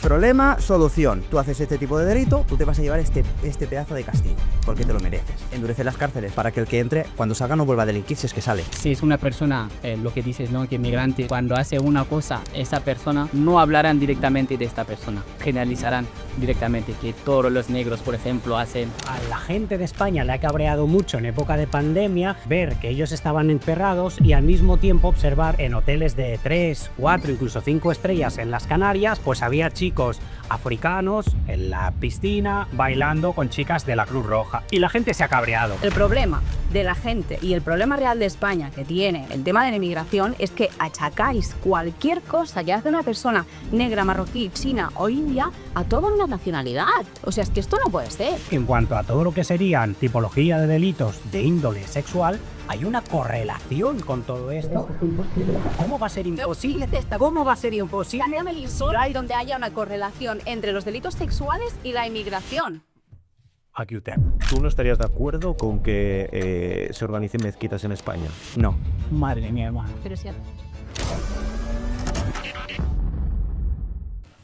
Problema, solución. Tú haces este tipo de delito, tú te vas a llevar este pedazo de castigo, porque te lo mereces. Endurece las cárceles para que el que entre, cuando salga, no vuelva a delinquir si es que sale. Si es una persona, lo que dices, ¿no? Que migrante, cuando hace una cosa, esa persona, no hablarán directamente de esta persona. Generalizarán directamente que todos los negros, por ejemplo, hacen. A la gente de España le ha cabreado mucho en época de pandemia ver que ellos estaban encerrados y al mismo tiempo observar en hoteles de 3, 4, incluso 5 estrellas en las Canarias, pues había chicos africanos en la piscina bailando con chicas de la Cruz Roja y la gente se ha cabreado. El problema de la gente y el problema real de España que tiene el tema de la inmigración es que achacáis cualquier cosa que hace una persona negra, marroquí, china o india a toda una nacionalidad. O sea, es que esto no puede ser. En cuanto a todo lo que serían tipología de delitos de índole sexual, hay una correlación con todo esto. ¿Cómo va a ser imposible? ¿Cómo va a ser imposible? Hay donde haya una correlación entre los delitos sexuales y la inmigración. Aquí usted. ¿Tú no estarías de acuerdo con que se organicen mezquitas en España? No. Madre mía, hermano. Pero si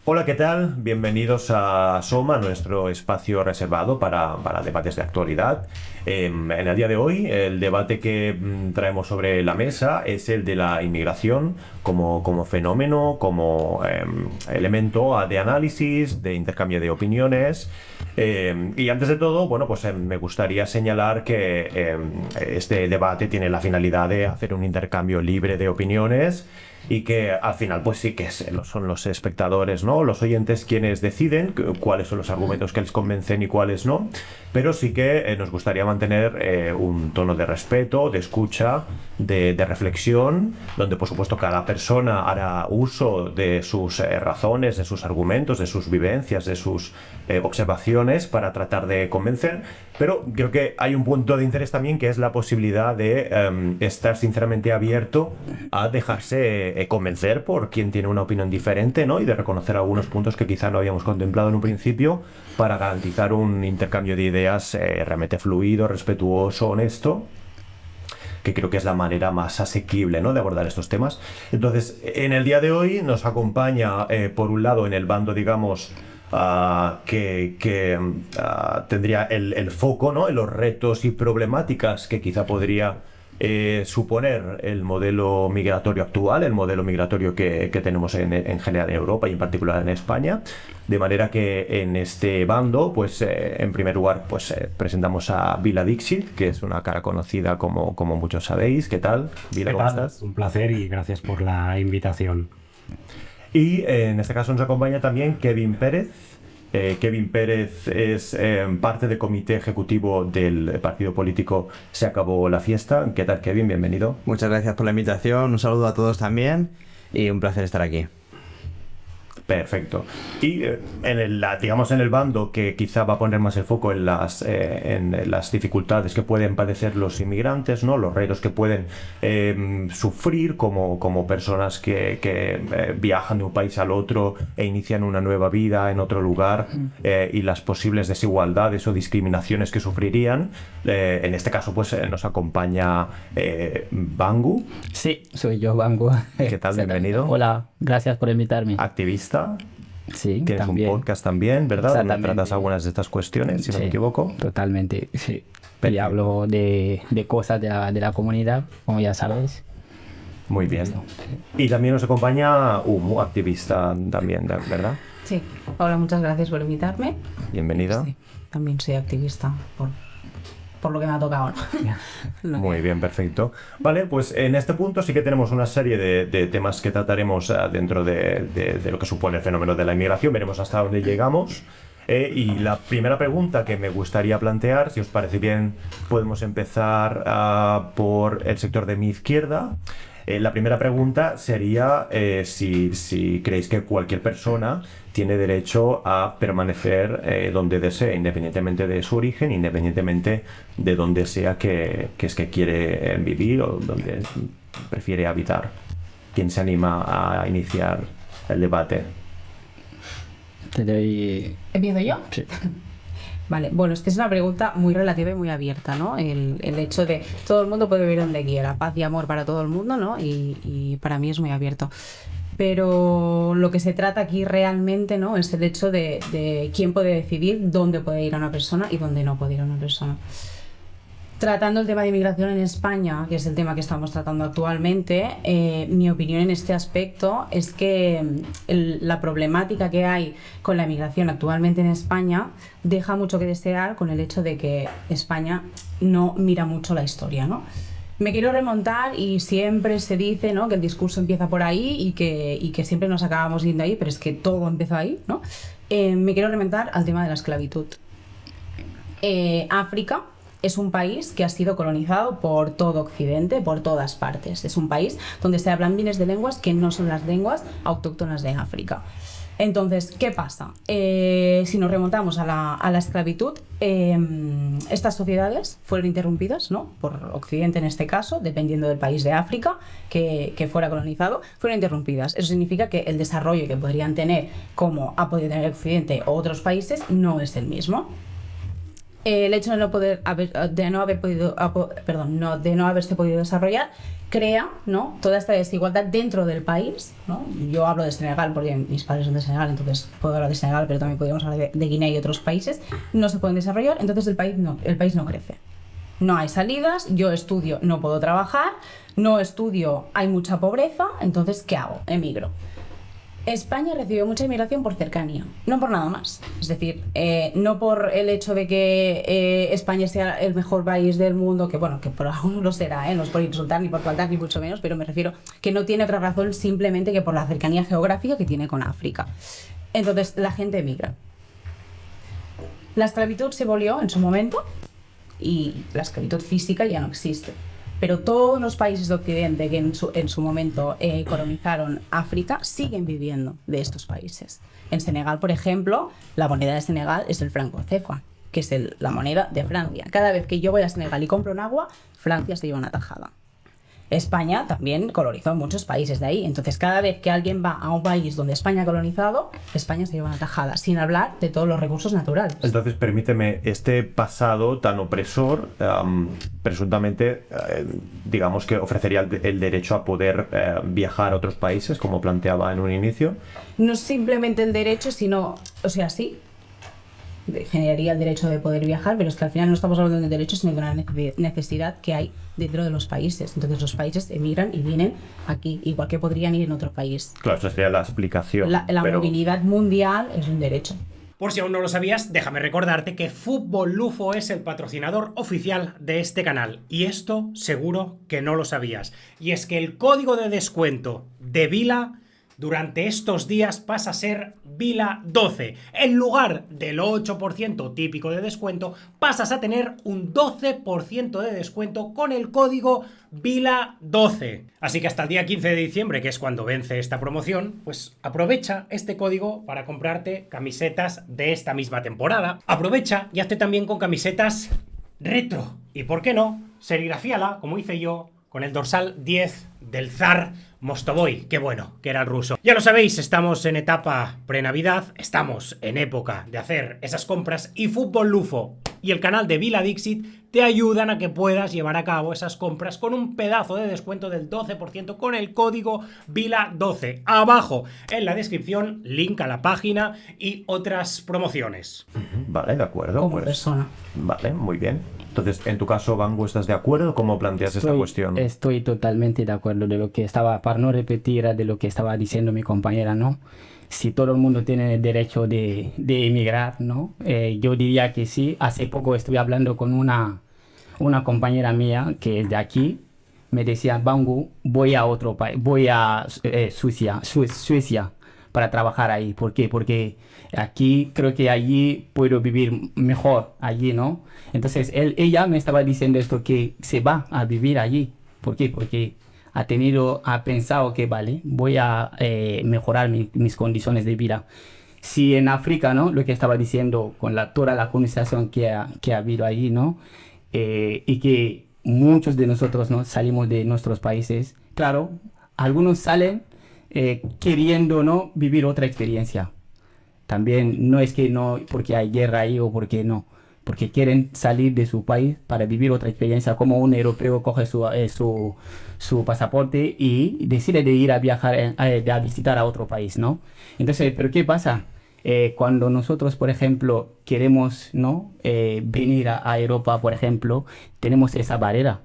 Hola, ¿qué tal? Bienvenidos a Soma, nuestro espacio reservado para debates de actualidad. En el día de hoy, el debate que traemos sobre la mesa es el de la inmigración como fenómeno, como elemento de análisis, de intercambio de opiniones. Y antes de todo, bueno, pues me gustaría señalar que este debate tiene la finalidad de hacer un intercambio libre de opiniones y que al final pues sí que son los espectadores, ¿no? Los oyentes quienes deciden cuáles son los argumentos que les convencen y cuáles no, pero sí que nos gustaría mantener un tono de respeto, de escucha, de reflexión, donde por supuesto cada persona hará uso de sus razones, de sus argumentos, de sus vivencias, de sus observaciones para tratar de convencer, pero creo que hay un punto de interés también que es la posibilidad de estar sinceramente abierto a dejarse convencer por quien tiene una opinión diferente, ¿no? Y de reconocer algunos puntos que quizá no habíamos contemplado en un principio para garantizar un intercambio de ideas realmente fluido, respetuoso, honesto, que creo que es la manera más asequible, ¿no?, de abordar estos temas. Entonces, en el día de hoy nos acompaña, por un lado, en el bando, digamos, que tendría el foco, ¿no?, en los retos y problemáticas que quizá podría suponer el modelo migratorio actual, el modelo migratorio que tenemos en general en Europa y en particular en España, de manera que en este bando, pues en primer lugar, pues presentamos a Vila Dixit, que es una cara conocida como muchos sabéis. ¿Qué tal, Vila? ¿Cómo estás? Un placer y gracias por la invitación. Y en este caso nos acompaña también Kevin Pérez. Kevin Pérez es parte del comité ejecutivo del partido político Se Acabó la Fiesta. ¿Qué tal, Kevin? Bienvenido. Muchas gracias por la invitación, un saludo a todos también y un placer estar aquí. Perfecto. Y digamos en el bando que quizá va a poner más el foco en las dificultades que pueden padecer los inmigrantes, ¿no?, los retos que pueden sufrir como personas que viajan de un país al otro e inician una nueva vida en otro lugar, y las posibles desigualdades o discriminaciones que sufrirían. En este caso pues nos acompaña Bangu. Sí, soy yo, Bangu. ¿Qué tal? Bienvenido. Hola, gracias por invitarme. Activista. Sí, Tienes también. un podcast también, ¿verdad? Donde tratas algunas de estas cuestiones, si no me equivoco. Totalmente, sí. Y hablo de cosas de la comunidad, como ya sabéis. Muy bien. Y también nos acompaña Umu, activista también, ¿verdad? Sí. Hola, muchas gracias por invitarme. Bienvenida. Sí, también soy activista por lo que me ha tocado, ¿no? Muy bien, perfecto. Vale, pues en este punto sí que tenemos una serie de temas que trataremos dentro de lo que supone el fenómeno de la inmigración. Veremos hasta dónde llegamos. Y la primera pregunta que me gustaría plantear, si os parece bien, podemos empezar por el sector de mi izquierda. La primera pregunta sería si creéis que cualquier persona tiene derecho a permanecer donde desee, independientemente de su origen, independientemente de donde sea que quiere vivir o donde prefiere habitar. ¿Quién se anima a iniciar el debate? Te doy... ¿Empiezo yo? Sí. Vale, bueno, es que es una pregunta muy relativa y muy abierta, ¿no? El hecho de todo el mundo puede vivir donde quiera, paz y amor para todo el mundo, ¿no? Y para mí es muy abierto. Pero lo que se trata aquí realmente, ¿no?, es el hecho de quién puede decidir dónde puede ir a una persona y dónde no puede ir a una persona. Tratando el tema de inmigración en España, que es el tema que estamos tratando actualmente, mi opinión en este aspecto es que la problemática que hay con la inmigración actualmente en España deja mucho que desear con el hecho de que España no mira mucho la historia, ¿no? Me quiero remontar y siempre se dice, ¿no?, que el discurso empieza por ahí y que siempre nos acabamos yendo ahí, pero es que todo empezó ahí, ¿no? Me quiero remontar al tema de la esclavitud. África es un país que ha sido colonizado por todo Occidente, por todas partes. Es un país donde se hablan miles de lenguas que no son las lenguas autóctonas de África. Entonces, ¿qué pasa? Si nos remontamos a la esclavitud, estas sociedades fueron interrumpidas, ¿no?, por Occidente en este caso, dependiendo del país de África que fuera colonizado, fueron interrumpidas. Eso significa que el desarrollo que podrían tener, como ha podido tener Occidente o otros países, no es el mismo. El hecho de no haberse podido desarrollar crea, ¿no?, toda esta desigualdad dentro del país, ¿no? Yo hablo de Senegal porque mis padres son de Senegal, entonces puedo hablar de Senegal, pero también podríamos hablar de Guinea y otros países. No se pueden desarrollar, entonces el país no crece. No hay salidas, yo estudio, no puedo trabajar, no estudio, hay mucha pobreza, entonces ¿qué hago? Emigro. España recibió mucha inmigración por cercanía, no por nada más. Es decir, no por el hecho de que España sea el mejor país del mundo, que bueno, que por algunos lo será, no es por insultar ni por faltar ni mucho menos, pero me refiero que no tiene otra razón simplemente que por la cercanía geográfica que tiene con África. Entonces, la gente emigra. La esclavitud se abolió en su momento y la esclavitud física ya no existe. Pero todos los países de Occidente que en su momento colonizaron África siguen viviendo de estos países. En Senegal, por ejemplo, la moneda de Senegal es el franco CFA, que es la moneda de Francia. Cada vez que yo voy a Senegal y compro un agua, Francia se lleva una tajada. España también colonizó muchos países de ahí. Entonces, cada vez que alguien va a un país donde España ha colonizado, España se lleva una tajada, sin hablar de todos los recursos naturales. Entonces, permíteme, este pasado tan opresor, presuntamente, digamos que ofrecería el derecho a poder viajar a otros países, como planteaba en un inicio. No simplemente el derecho, sino, o sea, sí, generaría el derecho de poder viajar, pero es que al final no estamos hablando de derechos, sino de una necesidad que hay dentro de los países. Entonces los países emigran y vienen aquí, igual que podrían ir en otro país. Claro, esa sería la explicación. La movilidad mundial es un derecho. Por si aún no lo sabías, déjame recordarte que Fútbol Lufo es el patrocinador oficial de este canal. Y esto seguro que no lo sabías. Y es que el código de descuento de Vila durante estos días pasa a ser Vila12. En lugar del 8% típico de descuento, pasas a tener un 12% de descuento con el código Vila12. Así que hasta el día 15 de diciembre, que es cuando vence esta promoción, pues aprovecha este código para comprarte camisetas de esta misma temporada. Aprovecha y hazte también con camisetas retro. Y por qué no, serigrafíala, como hice yo, con el dorsal 10 del zar Mostovoy, qué bueno, que era el ruso. Ya lo sabéis, estamos en etapa pre-Navidad, estamos en época de hacer esas compras y Fútbol Lufo y el canal de Vila Dixit te ayudan a que puedas llevar a cabo esas compras con un pedazo de descuento del 12% con el código Vila12. Abajo en la descripción, link a la página y otras promociones. Vale, de acuerdo. Como persona. Vale, muy bien. Entonces, en tu caso, Bangu, ¿estás de acuerdo? ¿Cómo planteas esta cuestión? Estoy totalmente de acuerdo de lo que estaba, para no repetir de lo que estaba diciendo mi compañera, ¿no? Si todo el mundo tiene el derecho de emigrar, ¿no? Yo diría que sí. Hace poco estuve hablando con una compañera mía que es de aquí. Me decía, Bangu, voy a otro país, voy a Suecia para trabajar ahí. ¿Por qué? Porque aquí creo que allí puedo vivir mejor, allí, ¿no? Entonces ella me estaba diciendo esto, que se va a vivir allí. ¿Por qué? Porque ha pensado que vale, voy a mejorar mis condiciones de vida. Si en África, ¿no? Lo que estaba diciendo con toda la colonización que ha habido ahí, ¿no? Y que muchos de nosotros, ¿no?, salimos de nuestros países. Claro, algunos salen queriendo, ¿no?, vivir otra experiencia. También no es que no, porque hay guerra ahí o porque no. porque quieren salir de su país para vivir otra experiencia, como un europeo coge su pasaporte y decide de ir a viajar, a visitar a otro país, ¿no? Entonces, ¿pero qué pasa? Cuando nosotros, por ejemplo, queremos, ¿no? Venir a Europa, por ejemplo, tenemos esa barrera.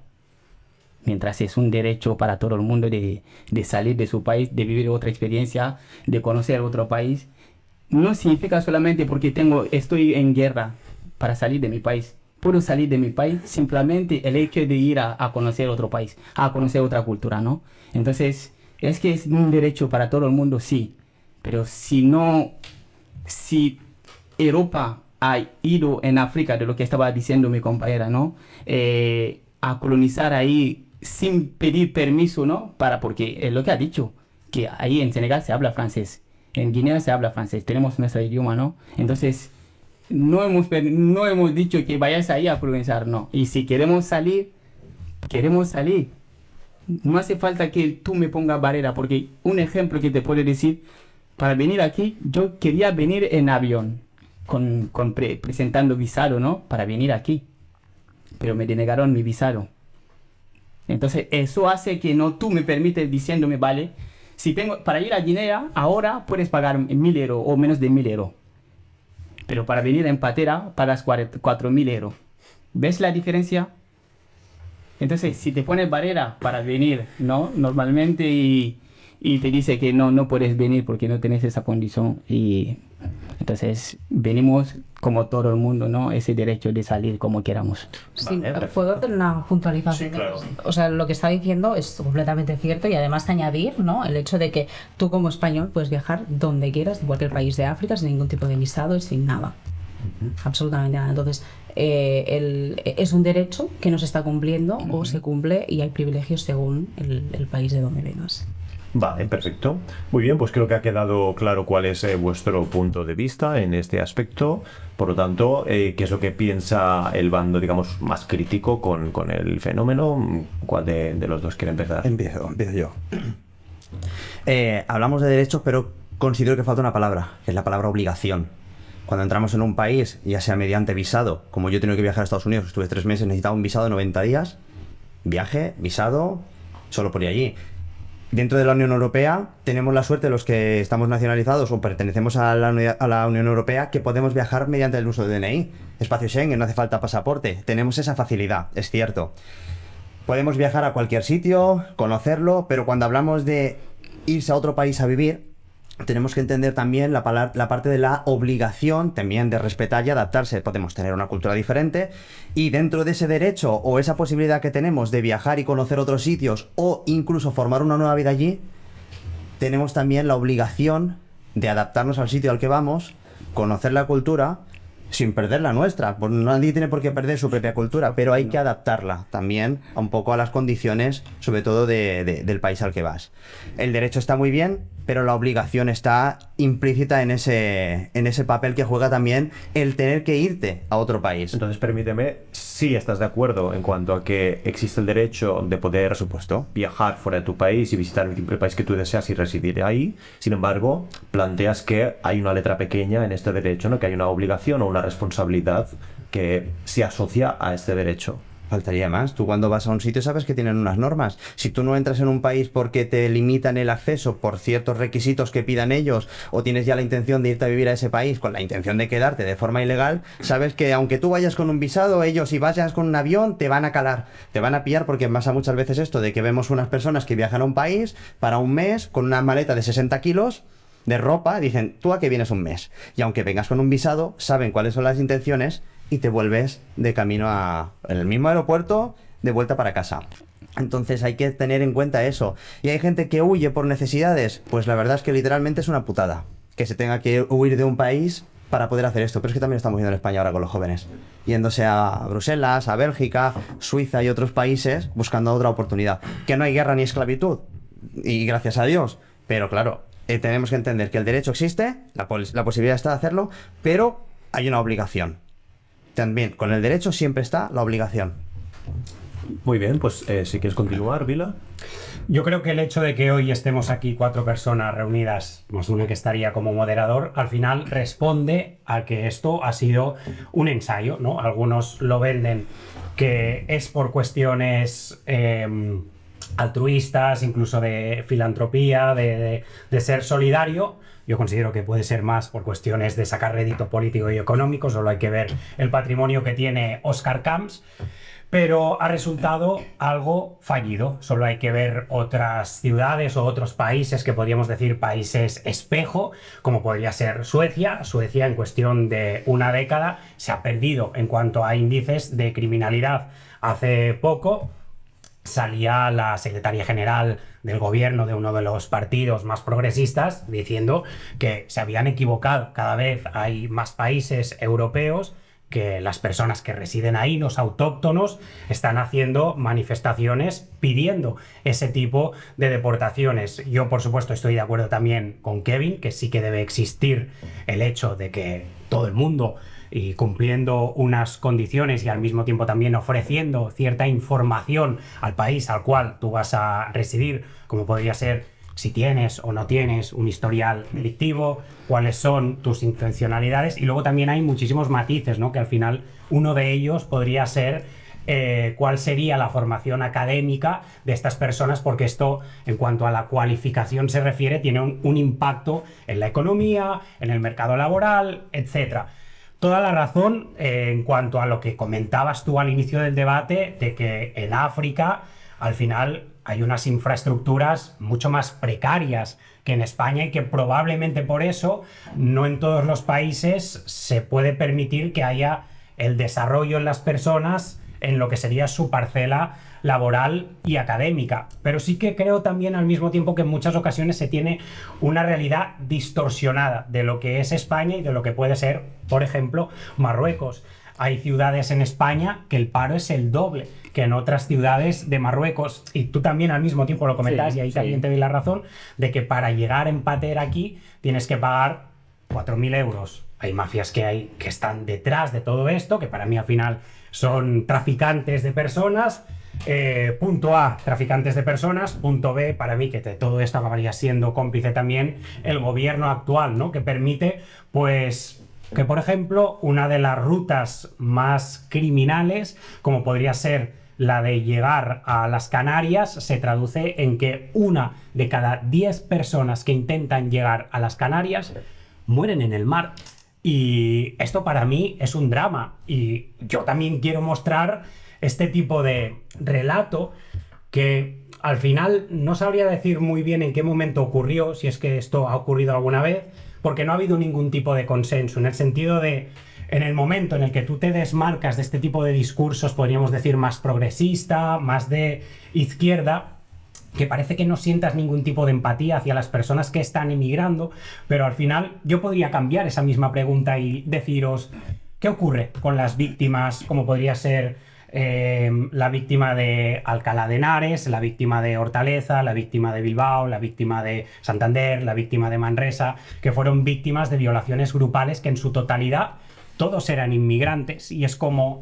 Mientras es un derecho para todo el mundo de salir de su país, de vivir otra experiencia, de conocer otro país, no significa solamente porque estoy en guerra para salir de mi país. Puedo salir de mi país simplemente el hecho de ir a conocer otro país, a conocer otra cultura, ¿no? Entonces, es que es un derecho para todo el mundo, sí. Pero si Europa ha ido en África, de lo que estaba diciendo mi compañera, ¿no? A colonizar ahí sin pedir permiso, ¿no? Porque es lo que ha dicho, que ahí en Senegal se habla francés, en Guinea se habla francés, tenemos nuestro idioma, ¿no? Entonces, no hemos dicho que vayáis ahí a colonizar, no. Y si queremos salir. No hace falta que tú me pongas barrera, porque un ejemplo que te puedo decir, para venir aquí, yo quería venir en avión, presentando visado, ¿no? Para venir aquí, pero me denegaron mi visado. Entonces, eso hace que tú me permites diciéndome, vale, para ir a Guinea, ahora puedes pagar 1.000 euros o menos de 1.000 euros. Pero para venir en patera pagas 4.000 euros. ¿Ves la diferencia? Entonces, si te pones barrera para venir, ¿no? Normalmente y te dice que no puedes venir porque no tienes esa condición. Y entonces venimos como todo el mundo, ¿no? Ese derecho de salir como queramos. Sí, Vale, puedo hacer una puntualización. Sí, claro. O sea, lo que está diciendo es completamente cierto y además añadir, ¿no? El hecho de que tú como español puedes viajar donde quieras, en cualquier país de África, sin ningún tipo de visado y sin nada. Absolutamente nada. Entonces, es un derecho que no se está cumpliendo o se cumple y hay privilegios según el país de donde vengas. Vale, perfecto. Muy bien, pues creo que ha quedado claro cuál es vuestro punto de vista en este aspecto. Por lo tanto, ¿qué es lo que piensa el bando, digamos, más crítico con el fenómeno? ¿Cuál de los dos quiere empezar? Empiezo yo. Hablamos de derechos, pero considero que falta una palabra, que es la palabra obligación. Cuando entramos en un país, ya sea mediante visado, como yo he tenido que viajar a Estados Unidos, estuve 3 meses, necesitaba un visado de 90 días, viaje, visado, solo por ir allí. Dentro de la Unión Europea tenemos la suerte, los que estamos nacionalizados o pertenecemos a la Unión Europea, que podemos viajar mediante el uso de DNI. Espacio Schengen, no hace falta pasaporte. Tenemos esa facilidad, es cierto. Podemos viajar a cualquier sitio, conocerlo, pero cuando hablamos de irse a otro país a vivir, tenemos que entender también la parte de la obligación también de respetar y adaptarse. Podemos tener una cultura diferente y dentro de ese derecho o esa posibilidad que tenemos de viajar y conocer otros sitios o incluso formar una nueva vida allí, tenemos también la obligación de adaptarnos al sitio al que vamos, conocer la cultura sin perder la nuestra. Pues nadie tiene por qué perder su propia cultura, pero hay que adaptarla también un poco a las condiciones, sobre todo del país al que vas. El derecho está muy bien, pero la obligación está implícita en ese papel que juega también el tener que irte a otro país. Entonces, permíteme, si estás de acuerdo en cuanto a que existe el derecho de poder, por supuesto, viajar fuera de tu país y visitar el país que tú deseas y residir ahí. Sin embargo, planteas que hay una letra pequeña en este derecho, ¿no? Que hay una obligación o una responsabilidad que se asocia a este derecho. Faltaría más. Tú cuando vas a un sitio sabes que tienen unas normas. Si tú no entras en un país porque te limitan el acceso por ciertos requisitos que pidan ellos o tienes ya la intención de irte a vivir a ese país con la intención de quedarte de forma ilegal, sabes que aunque tú vayas con un visado, ellos si vayas con un avión te van a calar, te van a pillar, porque pasa muchas veces esto de que vemos unas personas que viajan a un país para un mes con una maleta de 60 kilos de ropa, dicen, ¿tú a qué vienes un mes? Y aunque vengas con un visado, saben cuáles son las intenciones y te vuelves de camino en el mismo aeropuerto, de vuelta para casa. Entonces hay que tener en cuenta eso. Y hay gente que huye por necesidades. Pues la verdad es que literalmente es una putada que se tenga que huir de un país para poder hacer esto. Pero es que también estamos viendo en España ahora con los jóvenes, yéndose a Bruselas, a Bélgica, Suiza y otros países buscando otra oportunidad. Que no hay guerra ni esclavitud, y gracias a Dios. Pero claro, tenemos que entender que el derecho existe, la posibilidad está de hacerlo, pero hay una obligación. También, con el derecho siempre está la obligación. Muy bien, pues si quieres continuar, Vila. Yo creo que el hecho de que hoy estemos aquí 4 personas reunidas, más una que estaría como moderador, al final responde a que esto ha sido un ensayo, ¿no? Algunos lo venden que es por cuestiones altruistas, incluso de filantropía, de ser solidario. Yo considero que puede ser más por cuestiones de sacar rédito político y económico, solo hay que ver el patrimonio que tiene Oscar Camps. Pero ha resultado algo fallido. Solo hay que ver otras ciudades o otros países que podríamos decir países espejo, como podría ser Suecia. Suecia en cuestión de una década se ha perdido en cuanto a índices de criminalidad. Hace poco salía la secretaria general del gobierno de uno de los partidos más progresistas diciendo que se habían equivocado. Cada vez hay más países europeos que las personas que residen ahí, los autóctonos, están haciendo manifestaciones pidiendo ese tipo de deportaciones. Yo, por supuesto, estoy de acuerdo también con Kevin, que sí que debe existir el hecho de que todo el mundo, y cumpliendo unas condiciones y al mismo tiempo también ofreciendo cierta información al país al cual tú vas a residir, como podría ser si tienes o no tienes un historial delictivo, cuáles son tus intencionalidades, y luego también hay muchísimos matices, ¿no? Que al final uno de ellos podría ser cuál sería la formación académica de estas personas, porque esto, en cuanto a la cualificación se refiere, tiene un impacto en la economía, en el mercado laboral, etcétera. Toda la razón en cuanto a lo que comentabas tú al inicio del debate, de que en África, al final, hay unas infraestructuras mucho más precarias que en España y que probablemente por eso no en todos los países se puede permitir que haya el desarrollo en las personas en lo que sería su parcela laboral y académica. Pero sí que creo también al mismo tiempo que en muchas ocasiones se tiene una realidad distorsionada de lo que es España y de lo que puede ser, por ejemplo, Marruecos. Hay ciudades en España que el paro es el doble que en otras ciudades de Marruecos, y tú también al mismo tiempo lo comentabas, y ahí también te doy la razón, de que para llegar a empater aquí tienes que pagar 4.000 euros. Hay mafias que están detrás de todo esto, que para mí al final son traficantes de personas. Punto A, traficantes de personas. Punto B, para mí, que de todo esto acabaría siendo cómplice también el gobierno actual, ¿no? Que permite, pues, que por ejemplo, una de las rutas más criminales, como podría ser la de llegar a las Canarias, se traduce en que 1 de cada 10 personas que intentan llegar a las Canarias mueren en el mar. Y esto para mí es un drama. Y yo también quiero mostrar este tipo de relato que al final no sabría decir muy bien en qué momento ocurrió, si es que esto ha ocurrido alguna vez, porque no ha habido ningún tipo de consenso, en el sentido de, en el momento en el que tú te desmarcas de este tipo de discursos, podríamos decir más progresista, más de izquierda, que parece que no sientas ningún tipo de empatía hacia las personas que están emigrando, pero al final yo podría cambiar esa misma pregunta y deciros, ¿qué ocurre con las víctimas, como podría ser la víctima de Alcalá de Henares, la víctima de Hortaleza, la víctima de Bilbao, la víctima de Santander, la víctima de Manresa, que fueron víctimas de violaciones grupales que en su totalidad todos eran inmigrantes? Y es como,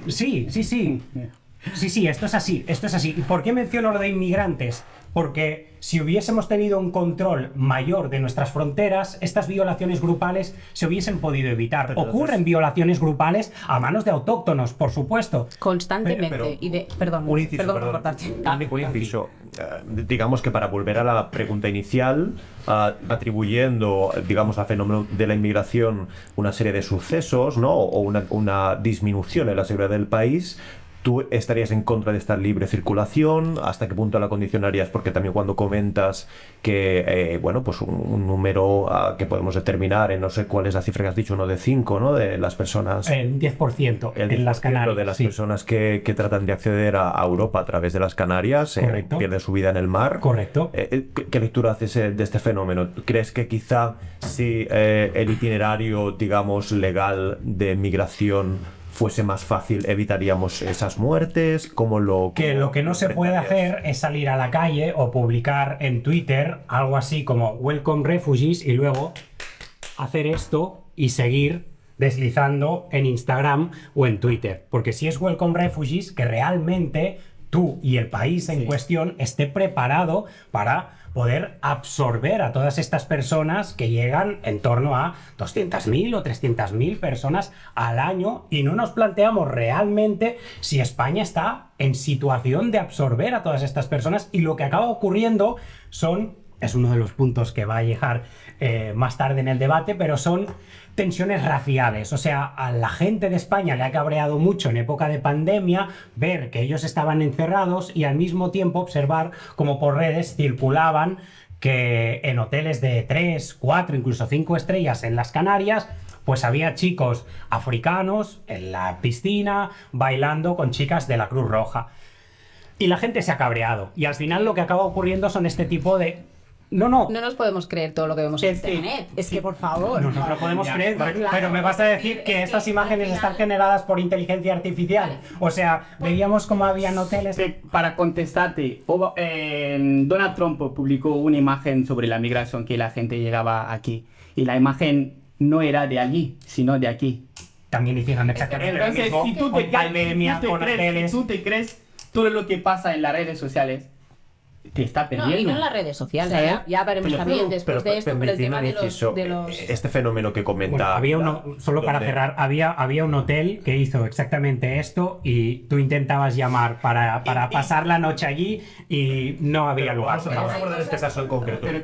sí, esto es así, esto es así. ¿Y por qué menciono lo de inmigrantes? Porque si hubiésemos tenido un control mayor de nuestras fronteras, estas violaciones grupales se hubiesen podido evitar. Pero ocurren violaciones grupales a manos de autóctonos, por supuesto. Constantemente. Perdón por cortarte. Un inciso. Digamos que para volver a la pregunta inicial, atribuyendo, digamos, al fenómeno de la inmigración una serie de sucesos, ¿no? O una disminución en la seguridad del país, ¿tú estarías en contra de esta libre circulación? ¿Hasta qué punto la condicionarías? Porque también cuando comentas que, bueno, pues un número que podemos determinar, en no sé cuál es la cifra que has dicho, uno de 5, ¿no? De las personas... El 10%, en las Canarias. De las personas que tratan de acceder a Europa a través de las Canarias, pierden su vida en el mar. Correcto. ¿Qué lectura haces de este fenómeno? ¿Crees que quizá si el itinerario, digamos, legal de migración fuese más fácil, evitaríamos esas muertes? Lo que no se puede hacer es salir a la calle o publicar en Twitter algo así como Welcome Refugees y luego hacer esto y seguir deslizando en Instagram o en Twitter. Porque si es Welcome Refugees, que realmente tú y el país en cuestión esté preparado para poder absorber a todas estas personas que llegan en torno a 200.000 o 300.000 personas al año, y no nos planteamos realmente si España está en situación de absorber a todas estas personas, y lo que acaba ocurriendo es uno de los puntos que va a llegar más tarde en el debate, pero son tensiones raciales. O sea, a la gente de España le ha cabreado mucho en época de pandemia ver que ellos estaban encerrados y al mismo tiempo observar cómo por redes circulaban que en hoteles de 3, 4, incluso 5 estrellas en las Canarias, pues había chicos africanos en la piscina bailando con chicas de la Cruz Roja. Y la gente se ha cabreado. Y al final lo que acaba ocurriendo son este tipo de... No nos podemos creer todo lo que vemos en internet. Es que, por favor. No lo podemos creer, claro. pero me vas a decir que estas imágenes están generadas por inteligencia artificial. O sea, veíamos cómo habían hoteles... Para contestarte, Donald Trump publicó una imagen sobre la migración, que la gente llegaba aquí. Y la imagen no era de allí, sino de aquí. También hicieron exactamente lo Entonces, mismo si tú con pandemia, con hoteles... tú te crees todo lo que pasa en las redes sociales, te está perdiendo. No, y no en las redes sociales. Ya veremos también después de esto, pero el tema de los... Este fenómeno que comenta... Bueno, para cerrar, había un hotel que hizo exactamente esto, y tú intentabas llamar para pasar la noche allí y no había lugar. Vamos a abordar este caso en concreto. Pero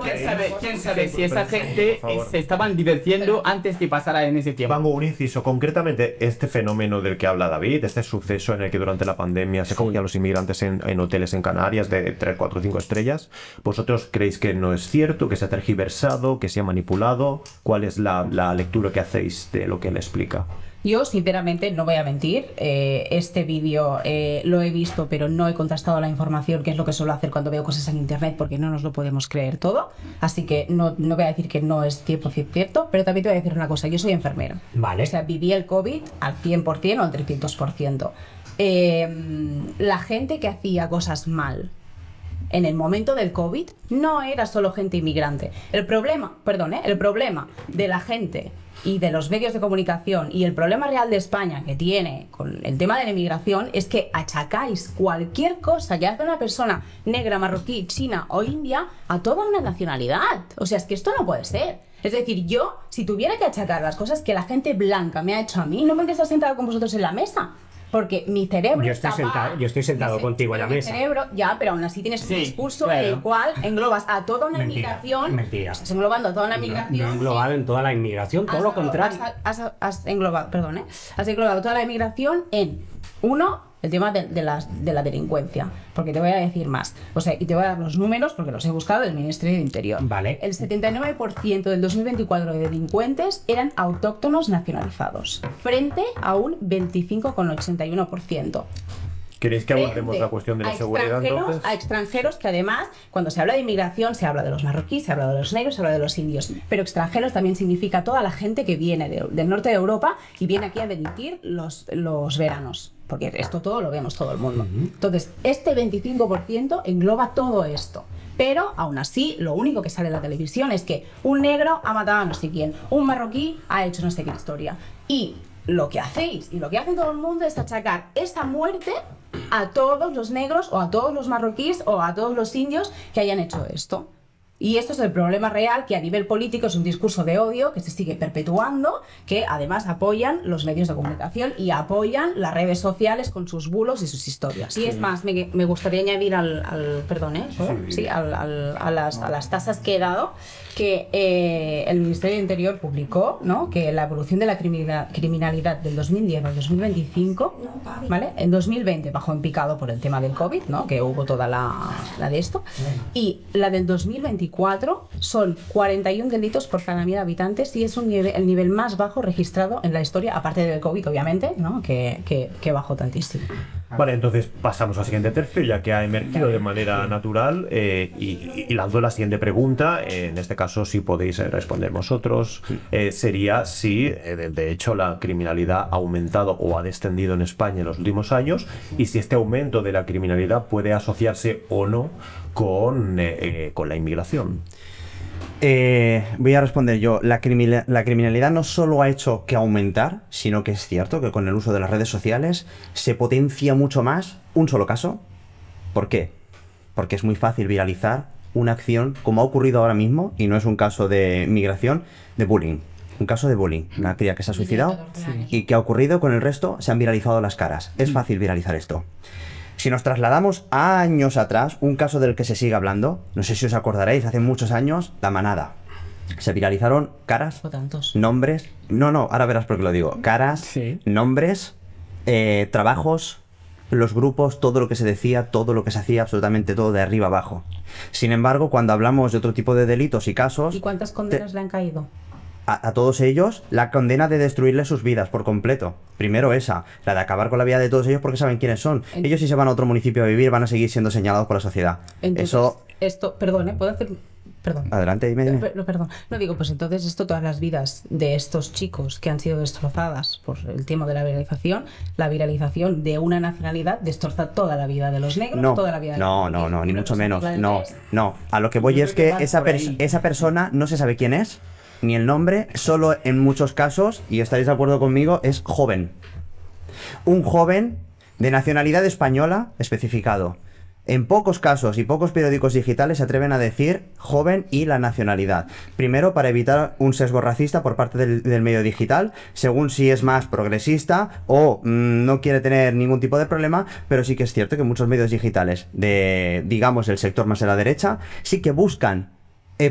quién sabe si esa gente se estaban divirtiendo antes que pasara en ese tiempo. Pongo un inciso. Concretamente, este fenómeno del que habla David, este suceso en el que durante la pandemia se cogían los inmigrantes en hoteles en Canarias de 3, 4, 5 estrellas, ¿vosotros creéis que no es cierto, que se ha tergiversado, que se ha manipulado? ¿Cuál es la lectura que hacéis de lo que él explica? Yo, sinceramente, no voy a mentir, este vídeo lo he visto, pero no he contrastado la información, que es lo que suelo hacer cuando veo cosas en internet, porque no nos lo podemos creer todo. Así que no voy a decir que no es 100% cierto, pero también te voy a decir una cosa: yo soy enfermera. Vale. O sea, viví el COVID al 100% o al 300%. La gente que hacía cosas mal en el momento del COVID no era solo gente inmigrante. El problema de la gente y de los medios de comunicación, y el problema real de España que tiene con el tema de la inmigración, es que achacáis cualquier cosa que hace una persona negra, marroquí, china o india a toda una nacionalidad. O sea, es que esto no puede ser. Es decir, yo, si tuviera que achacar las cosas que la gente blanca me ha hecho a mí, no me hubiera estado sentada con vosotros en la mesa. Porque mi cerebro yo estoy sentado contigo en la mesa. Mi cerebro, ya, pero aún así tienes un discurso claro, en el cual englobas a toda una inmigración. Mentira. Estás englobando a toda una inmigración. No he englobado en toda la inmigración, todo lo contrario. Has englobado toda la inmigración en, uno, el tema de la delincuencia. Porque te voy a decir más. O sea, y te voy a dar los números porque los he buscado del Ministerio de Interior. Vale. El 79% del 2024 de delincuentes eran autóctonos nacionalizados, frente a un 25,81%. ¿Queréis que abordemos la cuestión de la seguridad entonces? A extranjeros, que además, cuando se habla de inmigración, se habla de los marroquíes, se habla de los negros, se habla de los indios. Pero extranjeros también significa toda la gente que viene del norte de Europa y viene aquí a delinquir los veranos. Porque esto todo lo vemos todo el mundo. Entonces, este 25% engloba todo esto. Pero, aún así, lo único que sale en la televisión es que un negro ha matado a no sé quién, un marroquí ha hecho no sé qué historia. Y lo que hacéis, y lo que hace todo el mundo, es achacar esa muerte a todos los negros o a todos los marroquíes o a todos los indios que hayan hecho esto. Y esto es el problema real, que a nivel político es un discurso de odio que se sigue perpetuando, que además apoyan los medios de comunicación y apoyan las redes sociales con sus bulos y sus historias. Y es más, me gustaría añadir a las tasas que he dado, que el Ministerio de Interior publicó, ¿no?, que la evolución de la criminalidad del 2010 al 2025, ¿vale? En 2020 bajó en picado por el tema del COVID, ¿no?, que hubo toda la de esto, y la del 2024 son 41 delitos por cada 1.000 habitantes, y es el nivel más bajo registrado en la historia, aparte del COVID, obviamente, ¿no?, que bajó tantísimo. Vale, entonces pasamos al siguiente tercio, ya que ha emergido de manera natural, y lanzo la siguiente pregunta. En este caso, si podéis responder vosotros, sería si, de hecho, la criminalidad ha aumentado o ha descendido en España en los últimos años, y si este aumento de la criminalidad puede asociarse o no con la inmigración. Voy a responder yo. La criminalidad no solo ha hecho que aumentar, sino que es cierto que con el uso de las redes sociales se potencia mucho más un solo caso ¿Por qué? Porque es muy fácil viralizar una acción, como ha ocurrido ahora mismo, y no es un caso de migración, de bullying. Un caso de bullying. Una cría que se ha suicidado y que ha ocurrido con el resto, se han viralizado las caras. Es fácil viralizar esto. Si nos trasladamos a años atrás, un caso del que se sigue hablando, no sé si os acordaréis, hace muchos años, La Manada. Se viralizaron caras, nombres... No, ahora verás por qué lo digo. Caras, nombres, trabajos, los grupos, todo lo que se decía, todo lo que se hacía, absolutamente todo de arriba abajo. Sin embargo, cuando hablamos de otro tipo de delitos y casos... ¿Y cuántas condenas le han caído? A todos ellos, la condena de destruirles sus vidas por completo. Primero esa, la de acabar con la vida de todos ellos porque saben quiénes son. Ellos si se van a otro municipio a vivir van a seguir siendo señalados por la sociedad. Entonces, eso... Esto, perdón, ¿puedo hacer...? Perdón. Adelante, dime. Perdón. No digo, pues entonces esto, todas las vidas de estos chicos que han sido destrozadas por el tema de la viralización de una nacionalidad destroza toda la vida de los negros, toda la vida de no, ni mucho menos. No. A lo que voy es que esa persona no se sabe quién es, ni el nombre, solo en muchos casos, y estaréis de acuerdo conmigo, es joven. Un joven de nacionalidad española especificado. En pocos casos y pocos periódicos digitales se atreven a decir joven y la nacionalidad. Primero, para evitar un sesgo racista por parte del medio digital, según si es más progresista o no quiere tener ningún tipo de problema, pero sí que es cierto que muchos medios digitales de, digamos, el sector más de la derecha, sí que buscan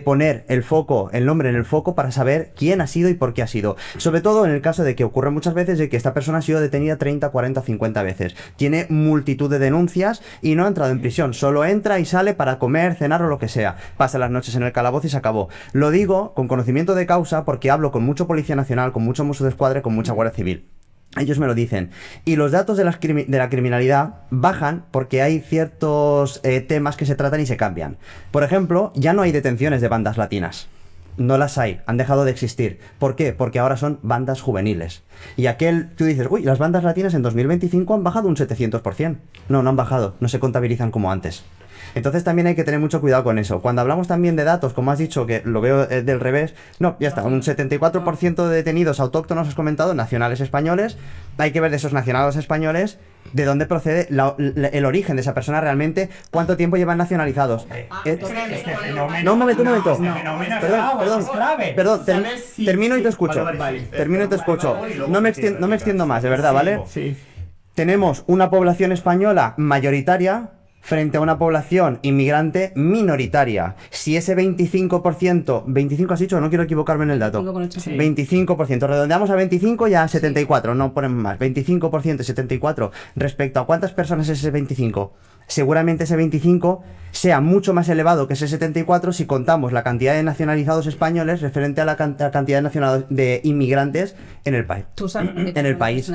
poner el nombre en el foco para saber quién ha sido y por qué ha sido. Sobre todo en el caso de que ocurre muchas veces de que esta persona ha sido detenida 30, 40, 50 veces. Tiene multitud de denuncias y no ha entrado en prisión. Solo entra y sale para comer, cenar o lo que sea. Pasa las noches en el calabozo y se acabó. Lo digo con conocimiento de causa porque hablo con mucho Policía Nacional, con mucho Mossos d'Esquadra y con mucha Guardia Civil. Ellos me lo dicen. Y los datos de la criminalidad bajan porque hay ciertos temas que se tratan y se cambian. Por ejemplo, ya no hay detenciones de bandas latinas. No las hay, han dejado de existir. ¿Por qué? Porque ahora son bandas juveniles. Y tú dices, uy, las bandas latinas en 2025 han bajado un 700%. No han bajado, no se contabilizan como antes. Entonces también hay que tener mucho cuidado con eso. Cuando hablamos también de datos, como has dicho, que lo veo del revés, no, ya está, un 74% de detenidos autóctonos, has comentado, nacionales españoles. Hay que ver de esos nacionales españoles de dónde procede el origen de esa persona realmente, cuánto tiempo llevan nacionalizados. No, un momento. Perdón, termino y te escucho. Termino y te escucho. No me extiendo más, de verdad, ¿vale? Sí. Tenemos una población española mayoritaria frente a una población inmigrante minoritaria. Si ese 25%, 25 has dicho, no quiero equivocarme en el dato. 25%, redondeamos a 25 y a 74, no ponemos más. 25% y 74 respecto a cuántas personas es ese 25. Seguramente ese 25 sea mucho más elevado que ese 74 si contamos la cantidad de nacionalizados españoles referente a la cantidad de inmigrantes en el país. En el país.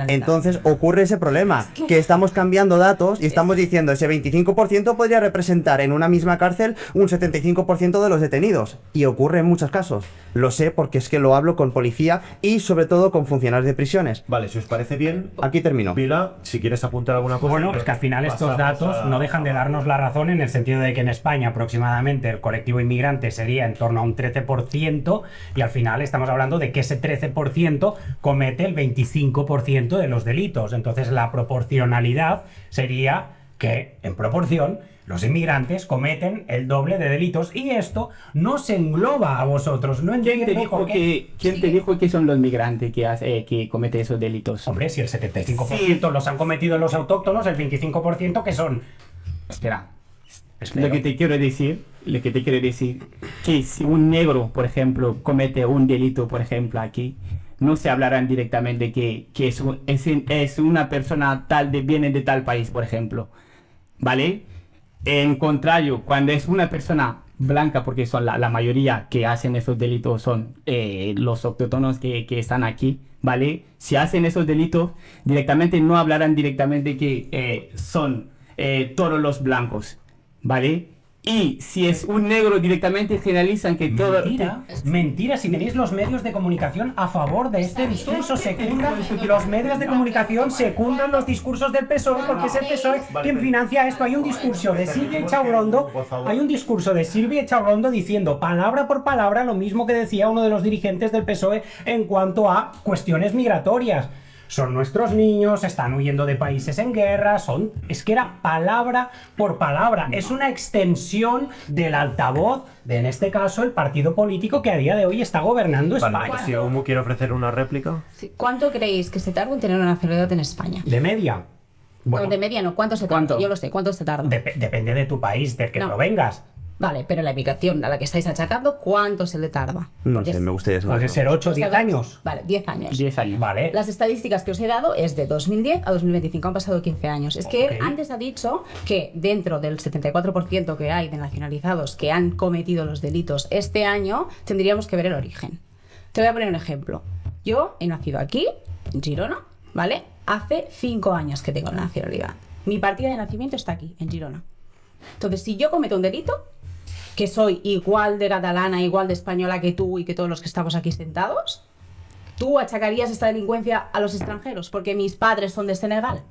Entonces ocurre ese problema, que estamos cambiando datos y estamos diciendo ese 25% podría representar en una misma cárcel un 75% de los detenidos. Y ocurre en muchos casos. Lo sé porque es que lo hablo con policía y sobre todo con funcionarios de prisiones. Vale, si os parece bien, aquí termino. Pila, si quieres apuntar alguna cosa. Bueno, es que al final estos datos no dejan de darnos la razón en el sentido de que en España aproximadamente el colectivo inmigrante sería en torno a un 13% y al final estamos hablando de que ese 13% comete el 25% de los delitos. Entonces la proporcionalidad sería que en proporción los inmigrantes cometen el doble de delitos y esto no se engloba a vosotros. No ¿Quién te dijo que son los migrantes que cometen esos delitos? Hombre, si el 75% los han cometido los autóctonos, el 25% que son... Espera. Lo que te quiero decir, que si un negro, por ejemplo, comete un delito, por ejemplo, aquí, no se hablarán directamente que es una persona viene de tal país, por ejemplo, ¿vale? En contrario, cuando es una persona blanca, porque son la mayoría que hacen esos delitos son los autóctonos que están aquí, ¿vale? Si hacen esos delitos, directamente no hablarán directamente que son todos los blancos, ¿vale? Y si es un negro, directamente generalizan que todo... Mentira, si tenéis los medios de comunicación a favor de este discurso, los medios de comunicación secundan los discursos del PSOE porque es el PSOE quien financia esto. Hay un discurso de Silvia Echaurrondo, diciendo palabra por palabra lo mismo que decía uno de los dirigentes del PSOE en cuanto a cuestiones migratorias. son nuestros niños, están huyendo de países en guerra, es que era palabra por palabra, es una extensión del altavoz de, en este caso, el partido político que a día de hoy está gobernando España. Vale, si Omu quiere ofrecer una réplica. Sí. ¿Cuánto creéis que se tarda en tener una nacionalidad en España? De media. Bueno, No, de media no, ¿cuánto se tarda? ¿Cuánto? Yo lo sé, ¿cuánto se tarda? depende de tu país, del que No. provengas. Vale, pero la emigración a la que estáis achacando, ¿cuánto se le tarda? No Porque sé, es- me gustaría Puede saberlo. ser 8 o o sea, 10 años. Vale, 10 años. 10 años. Vale. Las estadísticas que os he dado es de 2010 a 2025, han pasado 15 años. Es que él Ok. antes ha dicho que dentro del 74% que hay de nacionalizados que han cometido los delitos este año, tendríamos que ver el origen. Te voy a poner un ejemplo. Yo he nacido aquí, en Girona, ¿vale? Hace 5 años que tengo la nacionalidad. Mi partida de nacimiento está aquí, en Girona. Entonces, si yo cometo un delito, que soy igual de catalana, igual de española que tú y que todos los que estamos aquí sentados, ¿tú achacarías esta delincuencia a los extranjeros porque mis padres son de Senegal?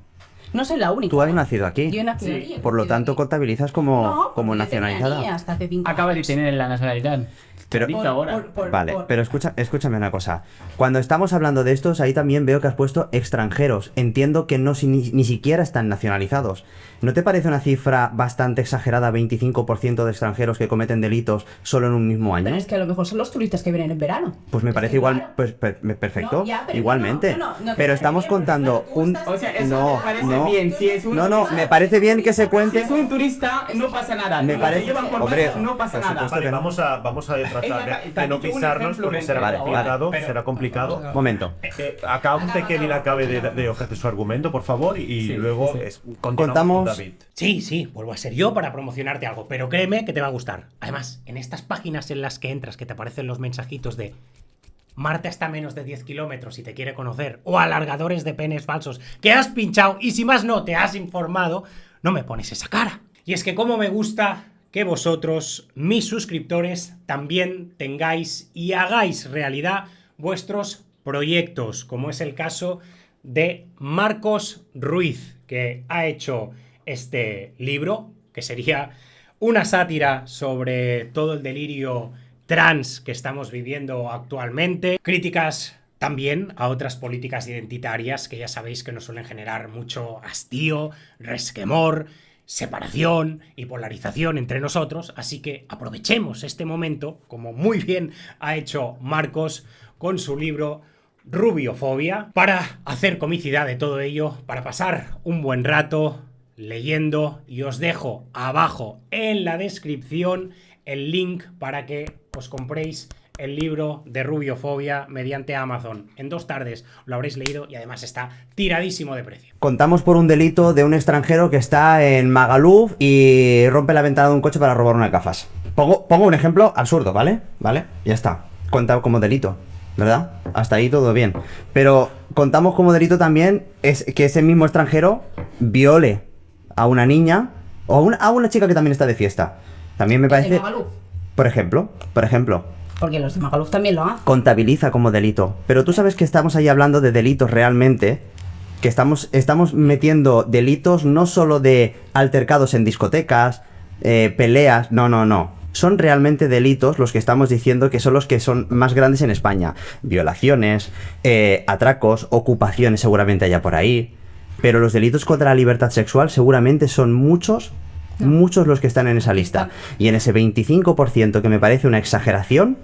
No soy la única. Tú has nacido aquí. Yo he nacido Sí. aquí, he Por lo nacido tanto, aquí. contabilizas como, No, como porque yo tenía nacionalizada. niña hasta hace 5 Acaba de años. tener la nacionalidad. Pero- Dicho ahora. Vale, pero escúchame una cosa. Cuando estamos hablando de estos, ahí también veo que has puesto extranjeros. Entiendo que no ni siquiera están nacionalizados. ¿No te parece una cifra bastante exagerada, 25% de extranjeros que cometen delitos solo en un mismo año? Pero es que a lo mejor son los turistas que vienen en verano. Pues me Es parece que igual, claro. pues perfecto, No, ya, pero igualmente. no te Pero parece estamos bien, contando porque, claro, tú un... estás- O sea, eso No, me parece no. bien. Si es un No, turista- me parece bien que se Si cuente... es un turista, no pasa nada. Me Si parece- lo llevan por hombre, barco, no pasa por nada. supuesto Vale, que no. vamos a tratar Ella de no te ha dicho un pisarnos ejemplo porque en será vale, complicado, pero- será complicado. Momento. Acaba antes que Kevin acabe de ofrecer su argumento, por favor, y Sí, luego sí. continuamos con Contamos- David. Sí, vuelvo a ser yo para promocionarte algo, pero créeme que te va a gustar. Además, en estas páginas en las que entras, que te aparecen los mensajitos de Marta está a menos de 10 kilómetros y te quiere conocer, o alargadores de penes falsos que has pinchado y si más no te has informado, no me pones esa cara. Y es que como me gusta que vosotros, mis suscriptores, también tengáis y hagáis realidad vuestros proyectos, como es el caso de Marcos Ruiz, que ha hecho este libro, que sería una sátira sobre todo el delirio trans que estamos viviendo actualmente, críticas también a otras políticas identitarias que ya sabéis que nos suelen generar mucho hastío, resquemor, separación y polarización entre nosotros, así que aprovechemos este momento, como muy bien ha hecho Marcos con su libro Rubiofobia, para hacer comicidad de todo ello, para pasar un buen rato leyendo, y os dejo abajo en la descripción el link para que os compréis el libro de Rubiofobia mediante Amazon. En 2 tardes lo habréis leído y además está tiradísimo de precio. Contamos por un delito de un extranjero que está en Magaluf y rompe la ventana de un coche para robar unas gafas. Pongo un ejemplo absurdo, ¿vale? ¿Vale? Ya está. Contado como delito, ¿verdad? Hasta ahí todo bien. Pero contamos como delito también es que ese mismo extranjero viole a una niña o a una chica que también está de fiesta. También me ¿De parece... Magaluf? Por ejemplo, Porque los de Magaluf también lo hacen. contabiliza como delito. Pero tú sabes que estamos ahí hablando de delitos realmente, que estamos metiendo delitos no solo de altercados en discotecas, peleas, no. Son realmente delitos los que estamos diciendo que son los que son más grandes en España. Violaciones, atracos, ocupaciones seguramente haya por ahí. Pero los delitos contra la libertad sexual seguramente son muchos los que están en esa lista. Y en ese 25% que me parece una exageración,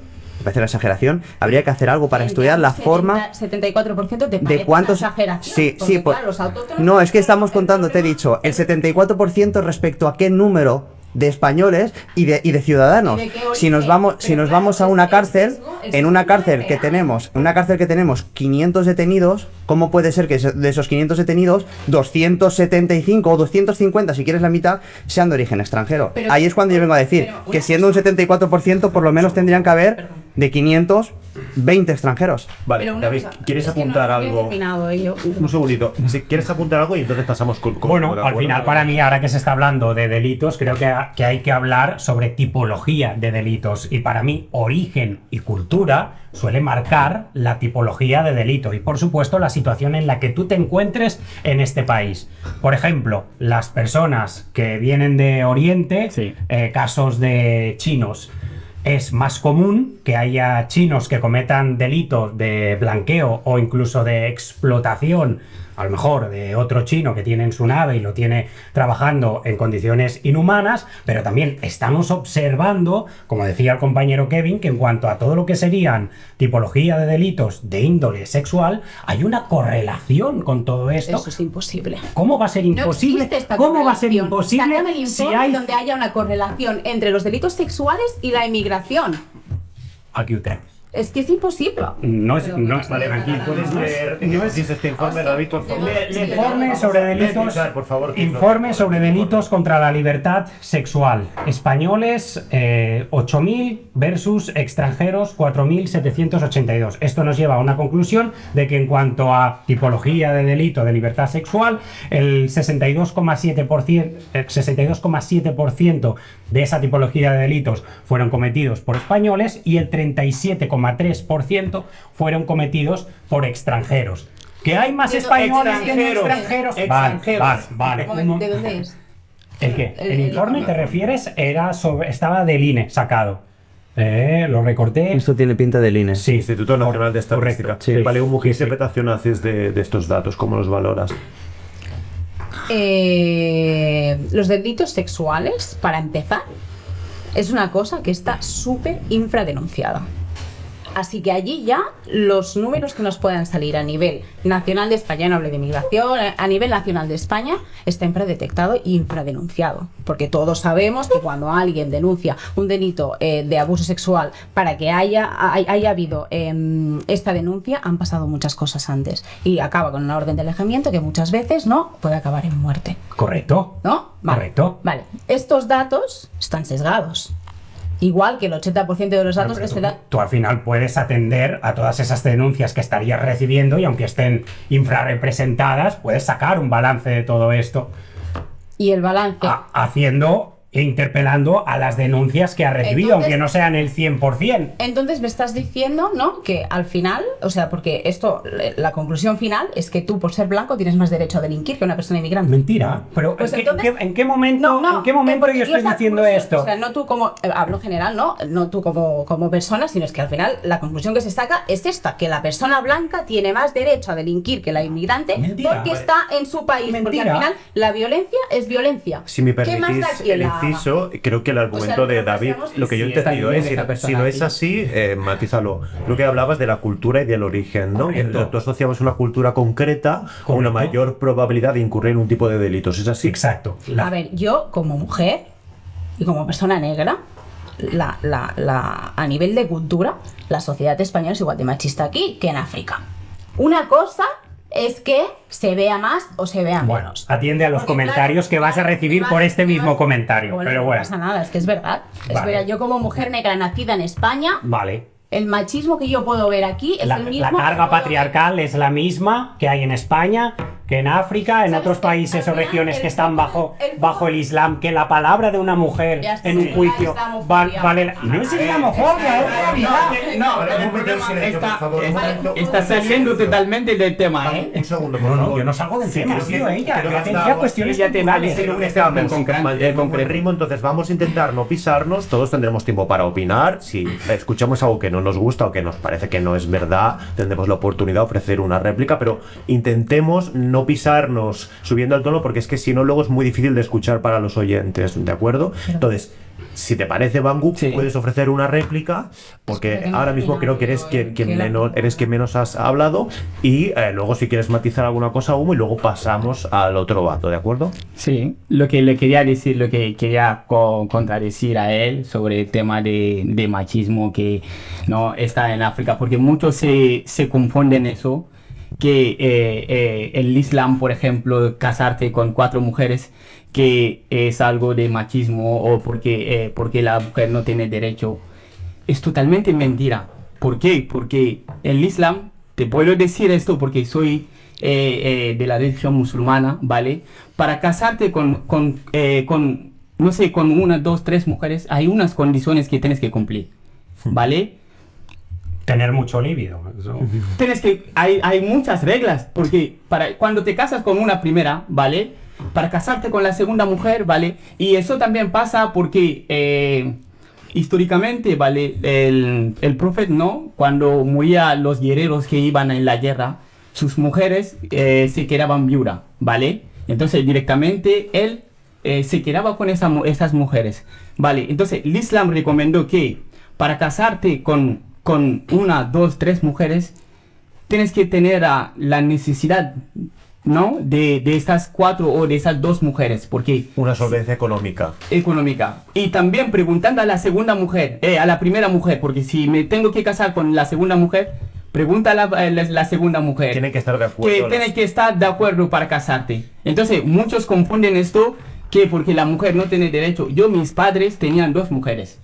habría que hacer algo para estudiar la forma 74% te de parece cuántos... una exageración, Sí, porque, sí, claro, los autóctonos no, es que estamos tienen contando, te he dicho, el 74% respecto a qué número de españoles y de ciudadanos. ¿Y de qué Si nos origen? vamos, si Pero nos claro, vamos a es una que cárcel, el en una sesgo es cárcel que real. tenemos 500 detenidos, ¿cómo puede ser que de esos 500 detenidos 275 o 250, si quieres la mitad, sean de origen extranjero? Pero- Ahí es cuando yo vengo a decir pero una que siendo un 74% por lo menos tendrían que haber de 500 20 extranjeros. Vale, Pero una David, cosa, ¿quieres es que apuntar no había algo? terminado ello. Un segundito. Si quieres apuntar algo y entonces pasamos con... Bueno, ¿de al acuerdo? final para mí, ahora que se está hablando de delitos, creo que hay que hablar sobre tipología de delitos. Y para mí, origen y cultura suele marcar la tipología de delito. Y por supuesto, la situación en la que tú te encuentres en este país. Por ejemplo, las personas que vienen de Oriente, Sí. casos de chinos, es más común que haya chinos que cometan delitos de blanqueo o incluso de explotación, a lo mejor de otro chino que tiene en su nave y lo tiene trabajando en condiciones inhumanas, pero también estamos observando, como decía el compañero Kevin, que en cuanto a todo lo que serían tipología de delitos de índole sexual, hay una correlación con todo esto. Eso es imposible. ¿Cómo va a ser imposible? No existe esta ¿Cómo va a ser correlación. imposible Sácame el si informe hay... donde haya una correlación entre los delitos sexuales y la inmigración? Aquí usted. Es que es imposible. No es... No, Vale, tranquilo, puedes leer este informe, David, por favor. Informe sobre delitos, Por favor, informe sobre delitos contra la libertad sexual. Españoles 8.000 versus extranjeros 4.782. Esto nos lleva a una conclusión de que en cuanto a tipología de delito de libertad sexual, el 62,7% de esa tipología de delitos fueron cometidos por españoles y el 37,3% fueron cometidos por extranjeros. ¿Que hay más españoles que extranjeros? Vale. ¿De dónde es? ¿El qué? ¿El informe te refieres? Estaba del INE sacado. Lo recorté. Esto tiene pinta del INE. Sí. Instituto Nacional de Estadística. Correcto. Sí. Vale, ¿qué interpretación haces de estos datos? ¿Cómo los valoras? Los delitos sexuales, para empezar, es una cosa que está súper infradenunciada. Así que allí ya los números que nos puedan salir a nivel nacional de España, no hablo de inmigración, a nivel nacional de España, está infradetectado e infradenunciado. Porque todos sabemos que cuando alguien denuncia un delito de abuso sexual, para que haya habido esta denuncia, han pasado muchas cosas antes. Y acaba con una orden de alejamiento que muchas veces no puede acabar en muerte. Correcto. ¿No? Vale. Correcto. Vale. Estos datos están sesgados. Igual que el 80% de los datos que se dan. Tú al final puedes atender a todas esas denuncias que estarías recibiendo y aunque estén infrarrepresentadas, puedes sacar un balance de todo esto. Y el balance. Haciendo e interpelando a las denuncias que ha recibido, Entonces, aunque no sean el 100%. Entonces me estás diciendo, ¿no? Que al final, o sea, porque esto, la conclusión final es que tú por ser blanco tienes más derecho a delinquir que una persona inmigrante. Mentira. Pero Pues ¿en entonces- qué momento, ¿en qué momento yo estoy diciendo esto? O sea, no tú como, hablo en general, no tú como persona, sino es que al final la conclusión que se saca es esta, que la persona blanca tiene más derecho a delinquir que la inmigrante. Mentira. Porque está en su país. Porque Mentira. al final la violencia es violencia. Si me ¿Qué más permitís da quien el la haga? inciso, creo que el argumento O sea, de David, lo que yo he Sí, está entendido bien es, esta persona si no es aquí. así, matízalo. Lo que hablabas de la cultura y del origen, ¿no? Correcto. Tú asociabas una cultura concreta con una Correcto. mayor probabilidad de incurrir en un tipo de delitos, ¿es así? Exacto. A ver, yo como mujer y como persona negra, a nivel de cultura, la sociedad española es igual de machista aquí que en África. Una cosa es que se vea más o se vea Bueno, menos. atiende a los Porque, comentarios que vas a recibir por este mismo comentario. Pero no bueno, pasa nada, es que es verdad. Es Vale. verdad, yo como mujer negra nacida en España, vale. el machismo que yo puedo ver aquí es La el mismo. carga que puedo ver- patriarcal es la misma que hay en España, que en África, en ¿Sabes otros qué? países o Al final, regiones el que están fútbol- bajo el Islam, que la palabra de una mujer Ya está, en un sí, juicio la islamofobia. vale. No es islamofobia, es realidad. Está saliendo totalmente del tema, ¿eh? Un segundo, No, no, yo no salgo del tema, ha sido ella. Yo atendía cuestiones culturales. Con ritmo, entonces vamos a intentar no pisarnos, todos tendremos tiempo para opinar, si escuchamos algo que no nos gusta o que nos parece que no es verdad, tendremos la oportunidad de ofrecer una réplica, pero intentemos no pisarnos subiendo el tono porque es que si no luego es muy difícil de escuchar para los oyentes, ¿de acuerdo? Entonces, si te parece, Banguk, Sí. puedes ofrecer una réplica porque Espera, que no ahora mismo termina. creo que eres quien Que la- menos has hablado y luego si quieres matizar alguna cosa, Humo, y luego pasamos al otro vato, ¿de acuerdo? Sí, lo que le quería decir, lo que quería contradecir a él sobre el tema de machismo que no está en África, porque muchos se confunden eso, que el Islam, por ejemplo, casarte con 4 mujeres, que es algo de machismo o porque la mujer no tiene derecho. Es totalmente mentira. ¿Por qué? Porque el Islam, te puedo decir esto porque soy de la religión musulmana, ¿vale? Para casarte con no sé, con 1, 2, 3 mujeres, hay unas condiciones que tienes que cumplir, ¿vale? Tener mucho líbido. Hay muchas reglas, porque cuando te casas con una primera, ¿vale? Para casarte con la segunda mujer, ¿vale? Y eso también pasa porque históricamente, ¿vale? El profeta, ¿no? Cuando morían los guerreros que iban en la guerra, sus mujeres se quedaban viudas, ¿vale? Entonces directamente él se quedaba con esas mujeres, ¿vale? Entonces el Islam recomendó que para casarte con 1, 2, 3 mujeres, tienes que tener la necesidad, ¿no? De esas 4 o de esas 2 mujeres, porque... Una solvencia económica. Y también preguntando a la segunda mujer, a la primera mujer, porque si me tengo que casar con la segunda mujer, pregunta a la segunda mujer. Tienen que estar de acuerdo. Que tienen que estar de acuerdo para casarte. Entonces, muchos confunden esto, que porque la mujer no tiene derecho. Mis padres tenían 2 mujeres,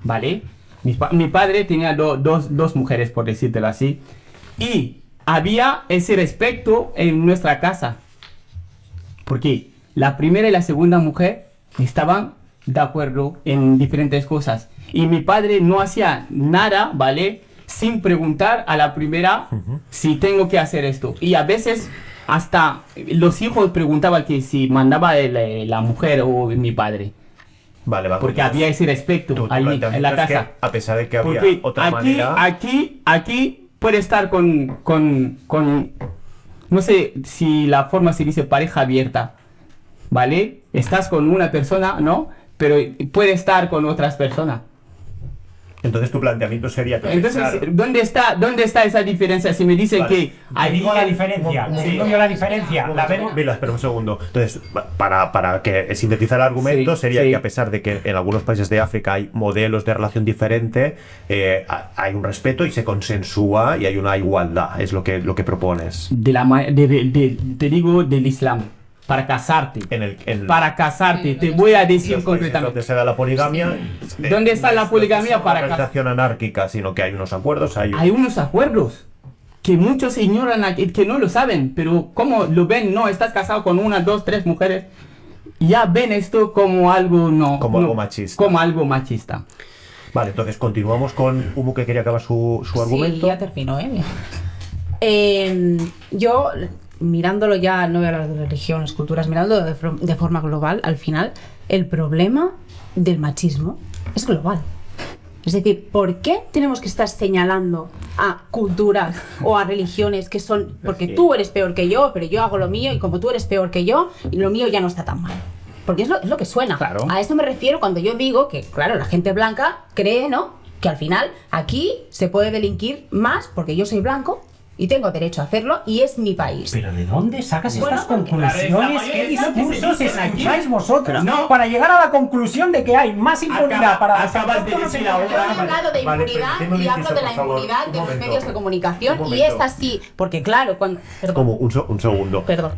¿vale? Mi padre tenía dos mujeres, por decírtelo así. Y había ese respeto en nuestra casa. Porque la primera y la segunda mujer estaban de acuerdo en diferentes cosas. Y mi padre no hacía nada, ¿vale? Sin preguntar a la primera si tengo que hacer esto. Y a veces hasta los hijos preguntaban que si mandaba la mujer o mi padre. Vale, porque había ese respeto ahí en la casa. A pesar de que había porque otra manera... Aquí puede estar con no sé si la forma se dice pareja abierta, ¿vale? Estás con una persona, ¿no? Pero puede estar con otras personas. Entonces tu planteamiento sería que... Entonces, claro, ¿dónde está esa diferencia? Si me dicen que... Digo la diferencia. Digo yo la diferencia. La vemos... Mira, espera un segundo. Entonces, para que sintetizar el argumento, sería que a pesar de que en algunos países de África hay modelos de relación diferente, hay un respeto y se consensúa y hay una igualdad. Es lo que propones. Te digo del Islam. Para casarte. Para casarte. Te voy a decir concretamente. ¿Dónde se da la poligamia? ¿Dónde está la poligamia para casarte? No es una organización anárquica, sino que hay unos acuerdos. Hay unos acuerdos que muchos ignoran, que no lo saben, pero como lo ven, no, estás casado con 1, 2, 3 mujeres, ya ven esto como algo algo machista. Como algo machista. Vale, entonces continuamos con Umu, que quería acabar su argumento. Sí, ya terminó, yo, mirándolo ya, no voy a hablar de religiones, culturas, mirándolo de forma global, al final, el problema del machismo es global. Es decir, ¿por qué tenemos que estar señalando a culturas o a religiones que son... Porque tú eres peor que yo, pero yo hago lo mío, y como tú eres peor que yo, y lo mío ya no está tan mal? Porque es lo que suena. Claro. A eso me refiero cuando yo digo que, claro, la gente blanca cree, ¿no?, que al final aquí se puede delinquir más porque yo soy blanco y tengo derecho a hacerlo y es mi país. ¿Pero de dónde sacas estas porque conclusiones? ¿Qué discursos escucháis vosotros? No. Para llegar a la conclusión de que hay más impunidad para... Acabas de decir ahora. Yo he hablado de impunidad y hablo de la impunidad de los medios de comunicación y es así, porque claro, cuando... Perdón. Como un segundo. Perdón.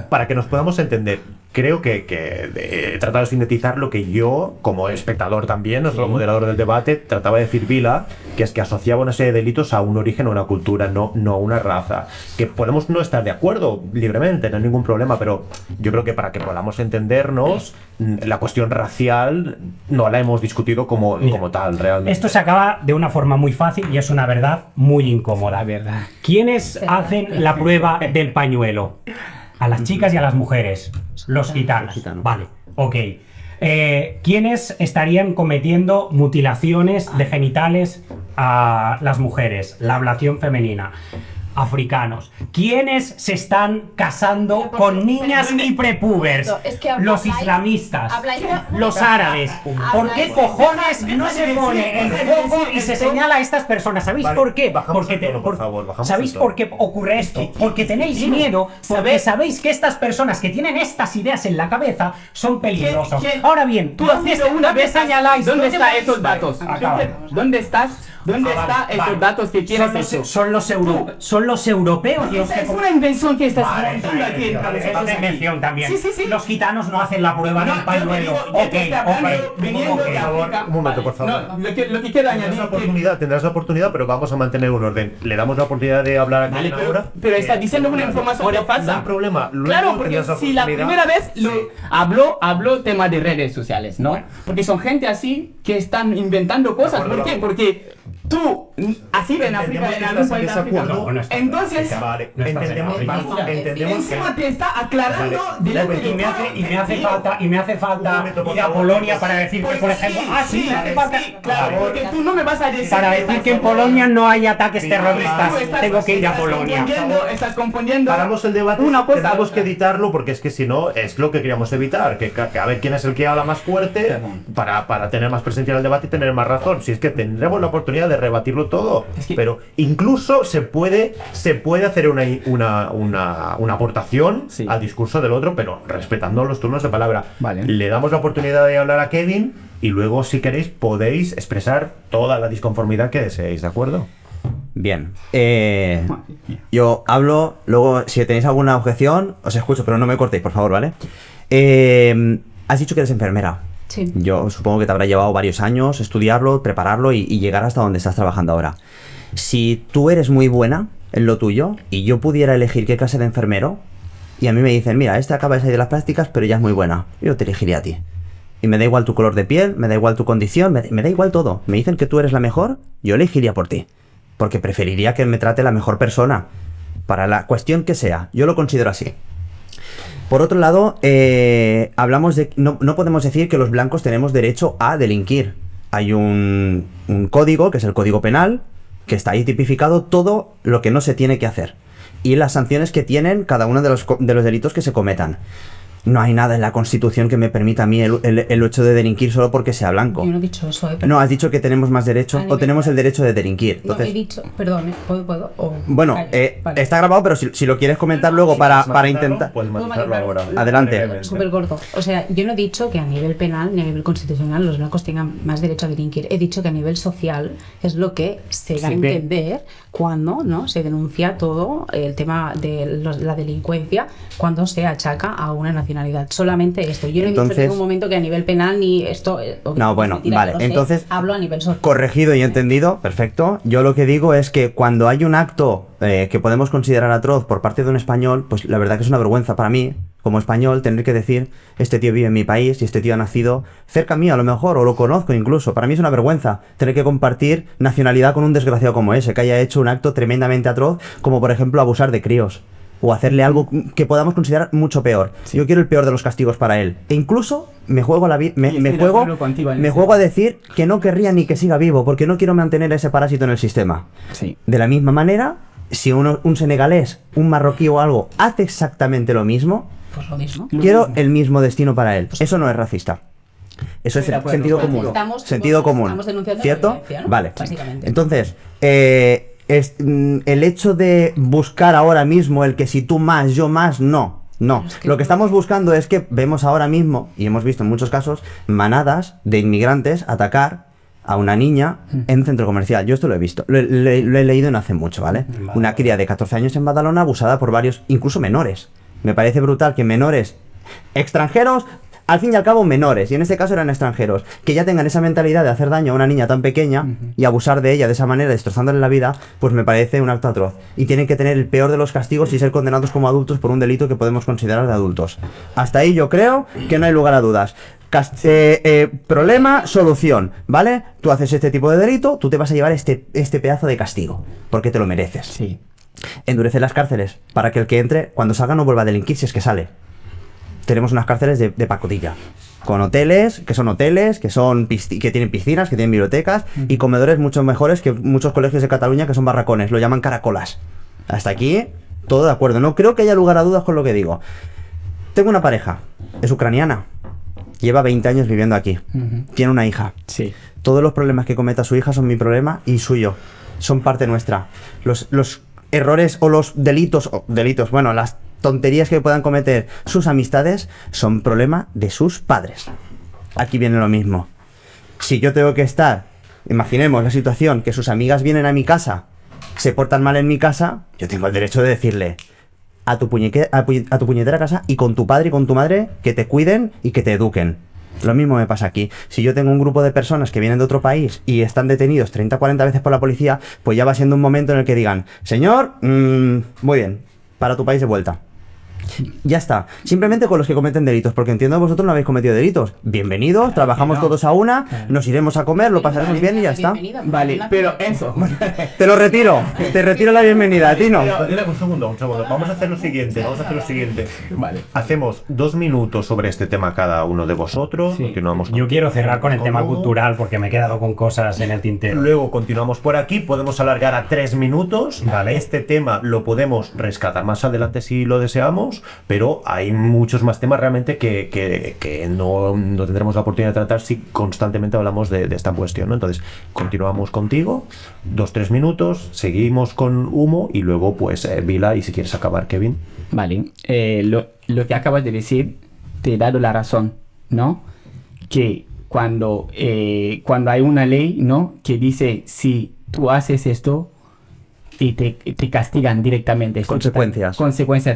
Para que nos podamos entender, creo que he tratado de sintetizar lo que yo, como espectador también, no solo moderador del debate, trataba de decir Vila, que es que asociaba una serie de delitos a un origen o una cultura, no a una raza. Que podemos no estar de acuerdo libremente, no hay ningún problema, pero yo creo que para que podamos entendernos, la cuestión racial no la hemos discutido como tal, realmente. Esto se acaba de una forma muy fácil y es una verdad muy incómoda. La verdad. ¿Quiénes hacen la prueba del pañuelo? A las chicas y a las mujeres. Los gitanos. Vale, ok. ¿Quiénes estarían cometiendo mutilaciones de genitales a las mujeres? La ablación femenina. Africanos. ¿Quiénes se están casando con niñas y prepubers? Es que los islamistas, los árabes. ¿Por qué cojones no se pone el foco y se señala a estas personas? ¿Sabéis por qué? ¿Sabéis por qué ocurre esto? Porque tenéis miedo, porque sabéis que estas personas que tienen estas ideas en la cabeza son peligrosos. Ahora bien, Tú has visto una vez señaláis ¿dónde están esos datos? ¿Dónde están esos datos que tienes hecho? Son los europeos los que... Es una invención que estás Es una invención también. Sí. Los gitanos no hacen la prueba del pañuelo. Un momento, por favor. No, lo que quiero añadir... Tendrás la oportunidad, pero vamos a mantener un orden. Le damos la oportunidad de hablar aquí ahora. Pero está diciendo una información falsa. No hay problema. Claro, porque si la primera vez habló tema de redes sociales, ¿no? Porque son gente así que están inventando cosas. ¿Por qué? Porque Tú, así en África, en algún país de África. No, no está- Entonces, Vale, no estás en entendemos, África. entendemos que... encima te está aclarando Vale. de Y me hace falta momento, por ir a favor. Polonia para decir que, por ejemplo, sí, me hace falta. claro, porque tú no me vas a decir Para que decir estás que en confundiendo. Polonia no hay ataques Tú terroristas, estás- tengo que ir a Polonia. Estás confundiendo. Paramos el debate, Una cosa a tenemos otra. que editarlo porque es que si no, es lo que queríamos evitar, que a ver quién es el que habla más fuerte para tener más presencia en el debate y tener más razón. Si es que tendremos la oportunidad de rebatirlo todo, pero incluso se puede hacer una aportación Sí. al discurso del otro, pero respetando los turnos de palabra. Vale. Le damos la oportunidad de hablar a Kevin y luego, si queréis, podéis expresar toda la disconformidad que deseéis, ¿de acuerdo? Bien. Yo hablo, luego si tenéis alguna objeción, os escucho, pero no me cortéis, por favor, ¿vale? Has dicho que eres enfermera. Sí. Yo supongo que te habrá llevado varios años estudiarlo, prepararlo y llegar hasta donde estás trabajando ahora. Si tú eres muy buena en lo tuyo y yo pudiera elegir qué clase de enfermero, y a mí me dicen, mira, este acaba de salir de las prácticas, pero ya es muy buena, yo te elegiría a ti. Y me da igual tu color de piel, me da igual tu condición, me da igual todo. Me dicen que tú eres la mejor, yo elegiría por ti. Porque preferiría que me trate la mejor persona. Para la cuestión que sea. Yo lo considero así. Por otro lado, hablamos de... No podemos decir que los blancos tenemos derecho a delinquir. Hay un código, que es el Código Penal, que está ahí tipificado todo lo que no se tiene que hacer. Y las sanciones que tienen cada uno de los delitos que se cometan. No hay nada en la Constitución que me permita a mí el hecho de delinquir solo porque sea blanco. Yo no he dicho eso, No, has dicho que tenemos más derecho o tenemos el derecho de delinquir. No, Entonces, he dicho, perdón, ¿puedo? bueno, Callo, vale. está grabado, pero si lo quieres comentar luego para intentar... Puedes matizarlo Vale, ahora. Adelante. brevemente. Súper corto. O sea, yo no he dicho que a nivel penal ni a nivel constitucional los blancos tengan más derecho a delinquir. He dicho que a nivel social es lo que se da a Se ve. entender cuando no se denuncia todo el tema de la delincuencia, cuando se achaca a una nacionalidad. Solamente esto. Yo no he dicho en Entonces- ningún momento que a nivel penal ni esto... No, bueno, mentira, vale, lo sé. entonces- Hablo a nivel social. Corregido y entendido, perfecto. Yo lo que digo es que cuando hay un acto que podemos considerar atroz por parte de un español, pues la verdad que es una vergüenza para mí, como español, tener que decir, este tío vive en mi país y este tío ha nacido cerca mío a lo mejor, o lo conozco incluso. Para mí es una vergüenza tener que compartir nacionalidad con un desgraciado como ese, que haya hecho un acto tremendamente atroz, como por ejemplo abusar de críos. O hacerle algo que podamos considerar mucho peor. Yo quiero el peor de los castigos para él. E incluso me juego la vida, me estoy de juego, acuerdo contigo en me ese- juego a decir que no querría ni que siga vivo, porque no quiero mantener a ese parásito en el sistema. Sí. De la misma manera, si un senegalés, un marroquí o algo hace exactamente lo mismo, Pues lo mismo. quiero el mismo destino para él. Eso no es racista. Eso es Estoy de acuerdo sentido contigo. común. Estamos Sentido común. denunciando la ¿Cierto? violencia, ¿no? Vale. Básicamente. Entonces, el hecho de buscar ahora mismo el que si tú más, yo más, no. No. Es que Lo que estamos buscando es que vemos ahora mismo, y hemos visto en muchos casos, manadas de inmigrantes atacar a una niña en un centro comercial. Yo esto lo he visto. Lo he leído no hace mucho, ¿vale? Una cría de 14 años en Badalona abusada por varios, incluso menores. Me parece brutal que menores extranjeros, al fin y al cabo menores, y en este caso eran extranjeros, que ya tengan esa mentalidad de hacer daño a una niña tan pequeña y abusar de ella de esa manera, destrozándole la vida, pues me parece un acto atroz. Y tienen que tener el peor de los castigos y ser condenados como adultos por un delito que podemos considerar de adultos. Hasta ahí yo creo que no hay lugar a dudas. Problema, solución, ¿vale? Tú haces este tipo de delito, tú te vas a llevar este pedazo de castigo, porque te lo mereces. Sí. Endurece las cárceles para que el que entre, cuando salga, no vuelva a delinquir si es que sale. Tenemos unas cárceles de pacotilla, con hoteles, que que tienen piscinas, que tienen bibliotecas y comedores mucho mejores que muchos colegios de Cataluña que son barracones, lo llaman caracolas. Hasta aquí, todo de acuerdo. No creo que haya lugar a dudas con lo que digo. Tengo una pareja, es ucraniana, lleva 20 años viviendo aquí, tiene una hija. Sí. Todos los problemas que cometa su hija son mi problema y suyo, son parte nuestra. Los errores o los delitos, bueno, las tonterías que puedan cometer sus amistades son problema de sus padres. Aquí viene lo mismo. Si yo tengo que estar, imaginemos la situación, que sus amigas vienen a mi casa, se portan mal en mi casa, yo tengo el derecho de decirle a tu puñetera casa y con tu padre y con tu madre que te cuiden y que te eduquen. Lo mismo me pasa aquí. Si yo tengo un grupo de personas que vienen de otro país y están detenidos 30 o 40 veces por la policía, pues ya va siendo un momento en el que digan, señor, muy bien, para tu país de vuelta. Ya está. Simplemente con los que cometen delitos, porque entiendo que vosotros no habéis cometido delitos. Bienvenidos, trabajamos todos a una, nos iremos a comer, lo pasaremos bien y ya está. Vale, pero eso. Te lo retiro. Te retiro la bienvenida, a ti no. Un segundo. Vamos a hacer lo siguiente. Vale. Hacemos 2 minutos sobre este tema cada uno de vosotros. Sí. Continuamos. Yo quiero cerrar con el tema Hugo. cultural porque me he quedado con cosas en el tintero. Luego continuamos por aquí, podemos alargar a 3 minutos. Vale. Este tema lo podemos rescatar más adelante si lo deseamos, pero hay muchos más temas realmente que no tendremos la oportunidad de tratar si constantemente hablamos de esta cuestión, ¿no? Entonces, continuamos contigo, 2-3 minutos, seguimos con Humo y luego pues Vila, y si quieres acabar, Kevin. Vale, lo que acabas de decir, te he dado la razón, ¿no? Que cuando hay una ley, ¿no? Que dice, si tú haces esto y te castigan directamente. Consecuencias.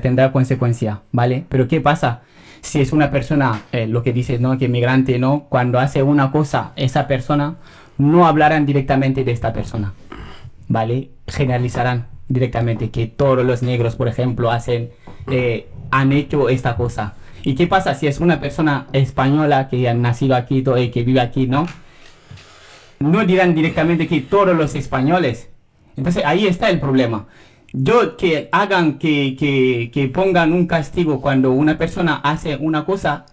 Tendrá consecuencia, ¿vale? Pero ¿qué pasa? Si es una persona, lo que dices, ¿no? Que migrante, ¿no? Cuando hace una cosa, esa persona, no hablarán directamente de esta persona, ¿vale? Generalizarán directamente que todos los negros, por ejemplo, han hecho esta cosa. ¿Y qué pasa si es una persona española que ha nacido aquí, que vive aquí, ¿no? No dirán directamente que todos los españoles. Entonces ahí está el problema. Que hagan que pongan un castigo cuando una persona hace una cosa,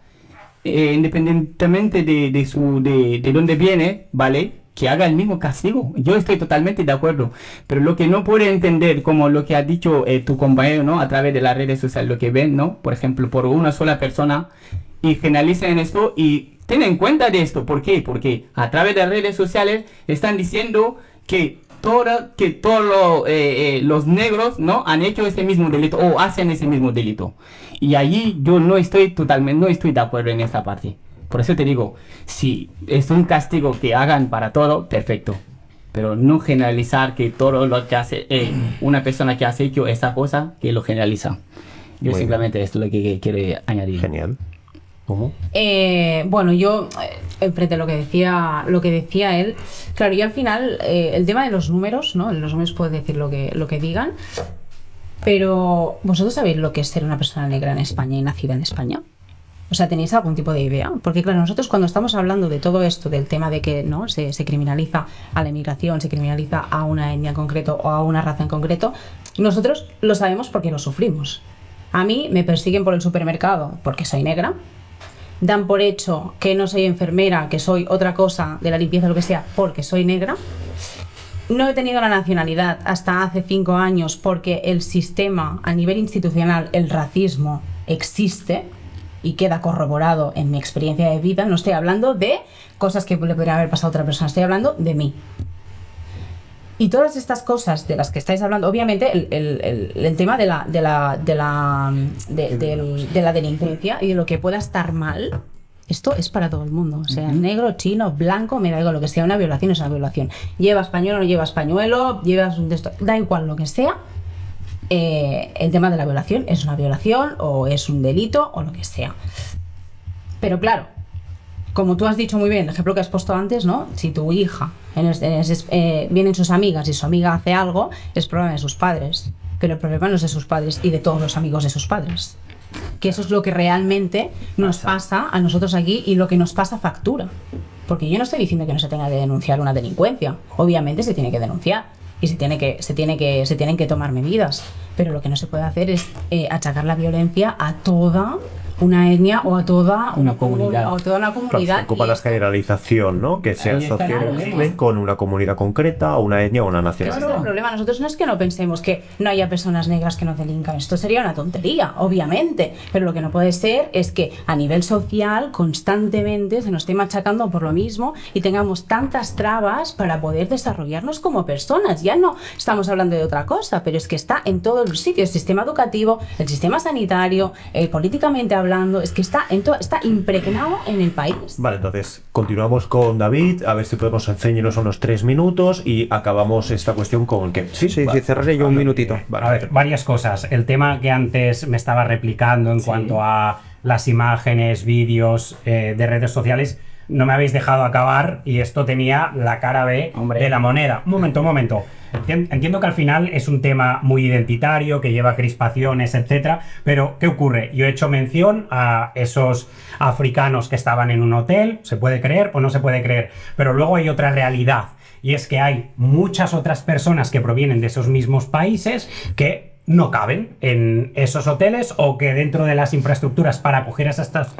independientemente de dónde viene, ¿vale? Que haga el mismo castigo. Yo estoy totalmente de acuerdo. Pero lo que no puede entender, como lo que ha dicho tu compañero, ¿no? A través de las redes sociales, lo que ven, ¿no? Por ejemplo, por una sola persona, y generalizan esto y ten en cuenta de esto. ¿Por qué? Porque a través de las redes sociales están diciendo que todos los negros, ¿no? Han hecho ese mismo delito o hacen ese mismo delito. Y allí yo no estoy de acuerdo en esta parte. Por eso te digo, si es un castigo que hagan para todo, perfecto. Pero no generalizar que todo lo que hace una persona que ha hecho esa cosa, que lo generaliza. Yo Muy simplemente esto es lo que quiero añadir. Genial. ¿Cómo? Bueno, yo, frente a lo que decía él, claro, yo al final, el tema de los números, ¿no? Los números pueden decir lo que digan, pero ¿vosotros sabéis lo que es ser una persona negra en España y nacida en España? O sea, ¿tenéis algún tipo de idea? Porque claro, nosotros cuando estamos hablando de todo esto, del tema de que no se criminaliza a la inmigración, se criminaliza a una etnia en concreto o a una raza en concreto, nosotros lo sabemos porque lo sufrimos. A mí me persiguen por el supermercado porque soy negra, dan por hecho que no soy enfermera, que soy otra cosa de la limpieza o lo que sea, porque soy negra. No he tenido la nacionalidad hasta hace 5 años porque el sistema, a nivel institucional, el racismo existe y queda corroborado en mi experiencia de vida. No estoy hablando de cosas que le podría haber pasado a otra persona, estoy hablando de mí. Y todas estas cosas de las que estáis hablando, obviamente el tema de la delincuencia y de lo que pueda estar mal, esto es para todo el mundo, o sea, negro, chino, blanco, me da igual lo que sea, una violación es una violación. Llevas pañuelo o no llevas pañuelo, llevas un texto, da igual lo que sea. El tema de la violación es una violación o es un delito o lo que sea. Pero claro, como tú has dicho muy bien, el ejemplo que has puesto antes, ¿no? Si tu hija vienen sus amigas y su amiga hace algo, es problema de sus padres. Pero el problema no es de sus padres y de todos los amigos de sus padres. Que eso es lo que realmente nos pasa a nosotros aquí y lo que nos pasa factura. Porque yo no estoy diciendo que no se tenga que denunciar una delincuencia. Obviamente se tiene que denunciar y se tienen que tomar medidas. Pero lo que no se puede hacer es achacar la violencia a toda una etnia o a toda una comunidad. O toda una comunidad. Se ocupa la generalización, ¿no? Que se asocia el crimen con una comunidad concreta, o una etnia o una nacionalidad. Ese es el problema. Nosotros no es que no pensemos que no haya personas negras que no delincan. Esto sería una tontería, obviamente. Pero lo que no puede ser es que a nivel social constantemente se nos esté machacando por lo mismo y tengamos tantas trabas para poder desarrollarnos como personas. Ya no estamos hablando de otra cosa, pero es que está en todos los sitios. El sistema educativo, el sistema sanitario, políticamente hablando, es que está impregnado en el país. Vale, entonces continuamos con David, a ver si podemos enseñarnos unos 3 minutos y acabamos esta cuestión con que... Sí, cerraré yo un minutito. A ver, varias cosas. El tema que antes me estaba replicando en cuanto a las imágenes, vídeos de redes sociales, no me habéis dejado acabar y esto tenía la cara B de la moneda. Un momento. Entiendo que al final es un tema muy identitario, que lleva crispaciones, etcétera, pero ¿qué ocurre? Yo he hecho mención a esos africanos que estaban en un hotel, se puede creer o no se puede creer, pero luego hay otra realidad, y es que hay muchas otras personas que provienen de esos mismos países que no caben en esos hoteles, o que dentro de las infraestructuras para acoger a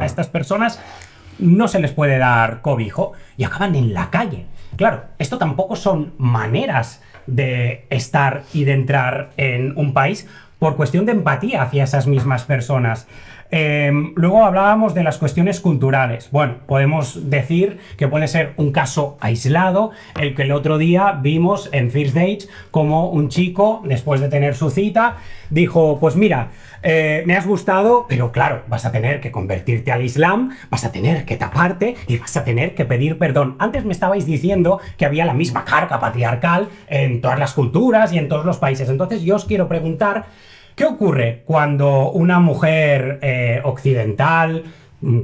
estas personas no se les puede dar cobijo y acaban en la calle. Claro, esto tampoco son maneras de estar y de entrar en un país por cuestión de empatía hacia esas mismas personas. Luego hablábamos de las cuestiones culturales. Bueno, podemos decir que puede ser un caso aislado, el que el otro día vimos en First Dates, como un chico, después de tener su cita, dijo, pues mira, me has gustado, pero claro, vas a tener que convertirte al Islam, vas a tener que taparte y vas a tener que pedir perdón. Antes me estabais diciendo que había la misma carga patriarcal en todas las culturas y en todos los países. Entonces yo os quiero preguntar, ¿qué ocurre cuando una mujer occidental,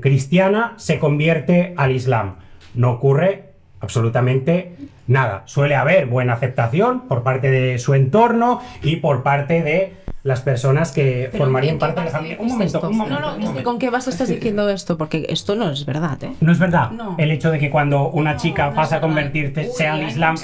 cristiana, se convierte al Islam? No ocurre absolutamente nada. Suele haber buena aceptación por parte de su entorno y por parte de las personas que formarían parte de la familia. Un momento. Es que ¿con qué base estás diciendo esto? Porque esto no es verdad, ¿eh? No es verdad. No. El hecho de que cuando una chica no pasa a es verdad. convertirse al Hay Islam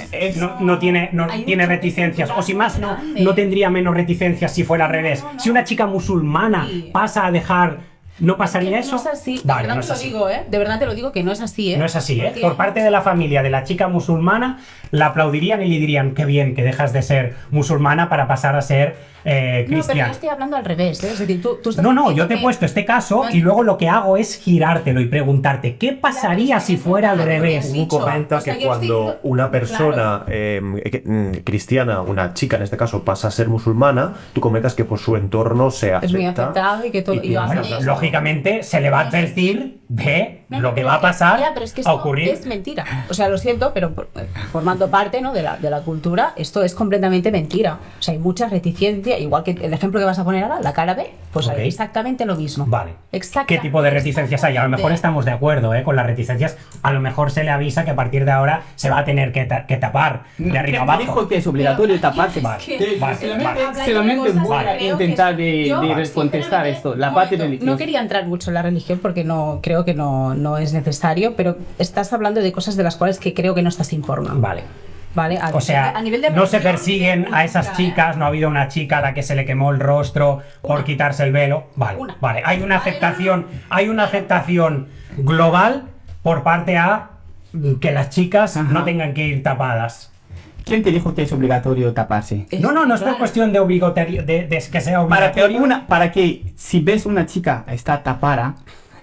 no tiene mucha reticencias, o si más grande. no tendría menos reticencias si fuera al revés. Si una chica musulmana pasa a dejar, ¿no pasaría eso? No es así, Vale, de verdad no te es lo así. digo, ¿eh? De verdad te lo digo que no es así, ¿eh? No es así, ¿eh? Porque- Por parte de la familia de la chica musulmana, la aplaudirían y le dirían, qué bien que dejas de ser musulmana para pasar a ser No, pero yo cristiana. estoy hablando al revés, ¿eh? Es decir, tú estás No, diciendo yo te he que- puesto este caso No, y luego lo que hago es girártelo y preguntarte, ¿qué pasaría si fuera al revés? Sí. Tú comentas O sea, que yo estoy cuando diciendo- una persona cristiana, una chica en este caso, pasa a ser musulmana, tú comentas que por su entorno se acepta. Es muy aceptado y que todo... y Bueno, hace eso. lógicamente se le va a advertir de No, lo que pero va a es que- pasar ya, pero es que a esto ocurrir. es mentira. O sea, lo siento, pero formando parte, ¿no? de la cultura, esto es completamente mentira. O sea, hay mucha reticencia, igual que el ejemplo que vas a poner ahora, la cara B, pues Ok. hay exactamente lo mismo. Vale. Exactamente. ¿Qué tipo de reticencias hay? A lo mejor estamos de acuerdo con las reticencias. A lo mejor se le avisa que a partir de ahora se va a tener que tapar de arriba ¿Quién abajo. dijo que es obligatorio taparse? Vale, Solamente Vale. voy a intentar de contestar esto. La parte religiosa. No quería entrar mucho en la religión porque no creo que no es necesario, pero estás hablando de cosas de las cuales que creo que no estás informado. Vale. ¿Vale? O sea, a nivel de no se religión, persiguen a esas chicas, no ha habido una chica a la que se le quemó el rostro por quitarse el velo. Vale, Una. vale. Hay una aceptación global por parte a que las chicas no tengan que ir tapadas. ¿Quién te dijo que es obligatorio taparse? No es por cuestión de obligatorio, de que sea obligatorio. Para que si ves una chica está tapada,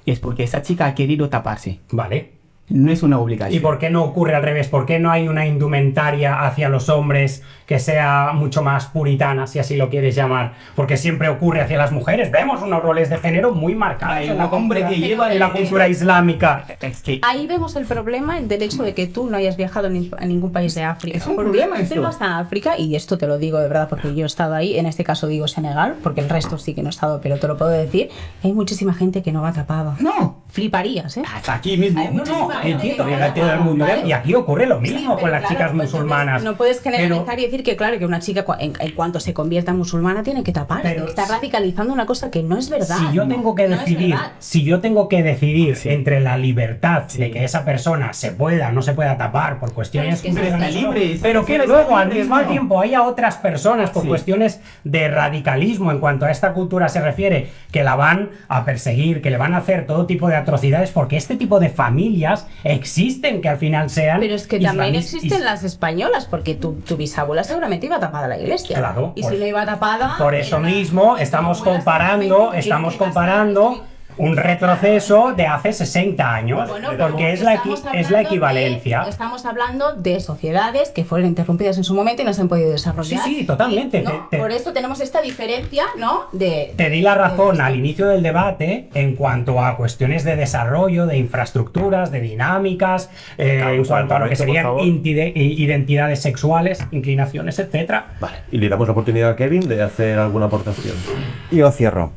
es porque esa chica ha querido taparse. Vale. No es una ¿Y obligación. por qué no ocurre al revés? ¿Por qué no hay una indumentaria hacia los hombres que sea mucho más puritana, si así lo quieres llamar? Porque siempre ocurre hacia las mujeres. Vemos unos roles de género muy marcados Hay en un la hombre cultura, que lleva en la cultura islámica. Es que Ahí vemos el problema del hecho de que tú no hayas viajado a ningún país de África. Es un Porque problema tú esto. vas a África, y esto te lo digo de verdad porque yo he estado ahí, en este caso digo Senegal, porque el resto sí que no he estado, pero te lo puedo decir, hay muchísima gente que no va tapada. no, Fliparías, ¿eh? hasta aquí mismo. Hay muchísima gente Entiendo, que llega todo el mundo. ¿vale? Y aquí ocurre lo mismo Sí, con pero las claro, chicas pues musulmanas. No puedes generalizar Pero- y decir que, claro, que una chica en cuanto se convierta en musulmana tiene que tapar. Pero Está radicalizando una cosa que no es verdad. Si yo tengo que No es decidir, verdad. si yo tengo que decidir entre la libertad de que esa persona se pueda o no se pueda tapar por cuestiones Pero es que está libre, pero que está luego al libre, mismo no. tiempo haya otras personas por Sí. cuestiones de radicalismo en cuanto a esta cultura se refiere, que la van a perseguir, que le van a hacer todo tipo de atrocidades, porque este tipo de familias existen que al final sean Pero es que también islamis- existen las españolas, porque tu bisabuela seguramente iba tapada a la iglesia. Claro, Y por- si no iba tapada. Por eso era- mismo estamos comparando un retroceso de hace 60 años, Bueno, pero porque es estamos la hablando equivalencia. estamos hablando de sociedades que fueron interrumpidas en su momento y no se han podido desarrollar. Sí, totalmente. Y, ¿no? Te- Por eso tenemos esta diferencia, ¿no? Te di la razón al inicio del debate en cuanto a cuestiones de desarrollo, de infraestructuras, de dinámicas, en cuanto a lo que serían identidades sexuales, inclinaciones, etcétera. Vale, y le damos la oportunidad a Kevin de hacer alguna aportación. Yo cierro.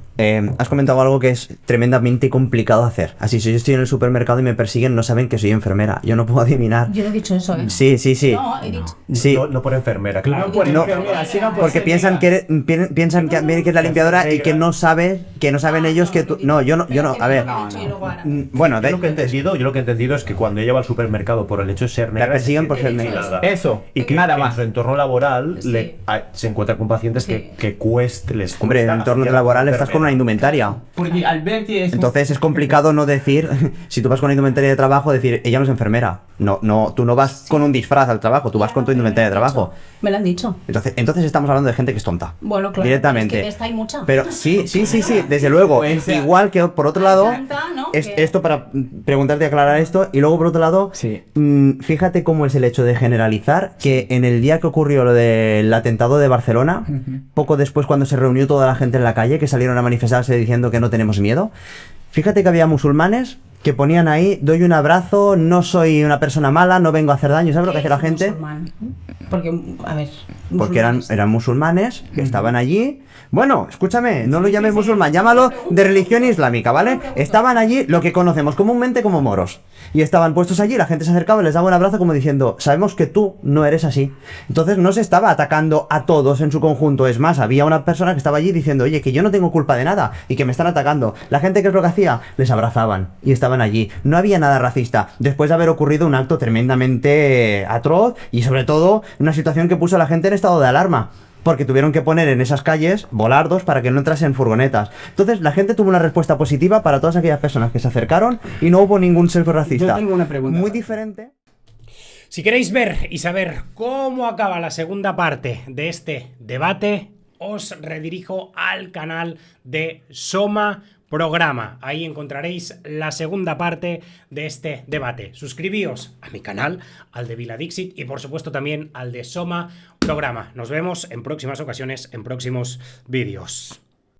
has comentado algo que es tremendamente complicado de hacer. Así, si yo estoy en el supermercado y me persiguen, no saben que soy enfermera. Yo no puedo adivinar. Yo no he dicho eso, ¿eh? Sí. No, he dicho. Sí. No por enfermera, claro. No, porque piensan que piensan que es la limpiadora y que no saben ellos que tú. No, yo no, a ver. Bueno, Yo lo que he entendido es que cuando ella va al supermercado por el hecho de ser negra, la persiguen por ser negra. vigilada. Eso, Y que nada en más. su entorno laboral Sí. se encuentra con pacientes Sí. que les cuesta. Hombre, en el entorno hacia laboral la estás con una enfermera. indumentaria. Porque Alberti es... Entonces es complicado no decir, si tú vas con una indumentaria de trabajo, decir, ella no es enfermera. No, tú no vas con un disfraz al trabajo, tú vas con tu indumentaria de trabajo. Me lo han dicho. Entonces estamos hablando de gente que es tonta. Bueno, claro. Directamente. Es que de esta hay mucha. Pero sí, desde luego. Pues, Igual que por otro lado, tanta, ¿no? es, Que- esto para preguntarte y aclarar esto, y luego por otro lado, Sí. fíjate cómo es el hecho de generalizar que en el día que ocurrió lo del atentado de Barcelona, poco después cuando se reunió toda la gente en la calle, que salieron a manifestarse diciendo que no tenemos miedo, fíjate que había musulmanes que ponían ahí, doy un abrazo, no soy una persona mala, no vengo a hacer daño, ¿sabes lo que hace la gente? Musulmán. Porque, a ver. Porque musulmanes. eran musulmanes que estaban allí. Bueno, escúchame, no lo llames musulmán, llámalo de religión islámica, ¿vale? Estaban allí lo que conocemos comúnmente como moros. Y estaban puestos allí, la gente se acercaba y les daba un abrazo como diciendo, sabemos que tú no eres así. Entonces no se estaba atacando a todos en su conjunto. Es más, había una persona que estaba allí diciendo, oye, que yo no tengo culpa de nada y que me están atacando. La gente, ¿qué es lo que hacía? Les abrazaban y estaban allí. No había nada racista. Después de haber ocurrido un acto tremendamente atroz y sobre todo una situación que puso a la gente en estado de alarma. Porque tuvieron que poner en esas calles volardos para que no entrasen furgonetas. Entonces la gente tuvo una respuesta positiva para todas aquellas personas que se acercaron y no hubo ningún sesgo racista. Yo tengo una pregunta. Muy diferente. Si queréis ver y saber cómo acaba la segunda parte de este debate, os redirijo al canal de Soma Programa. Ahí encontraréis la segunda parte de este debate. Suscribíos a mi canal, al de Viladixit y por supuesto también al de Soma Programa. Nos vemos en próximas ocasiones, en próximos vídeos.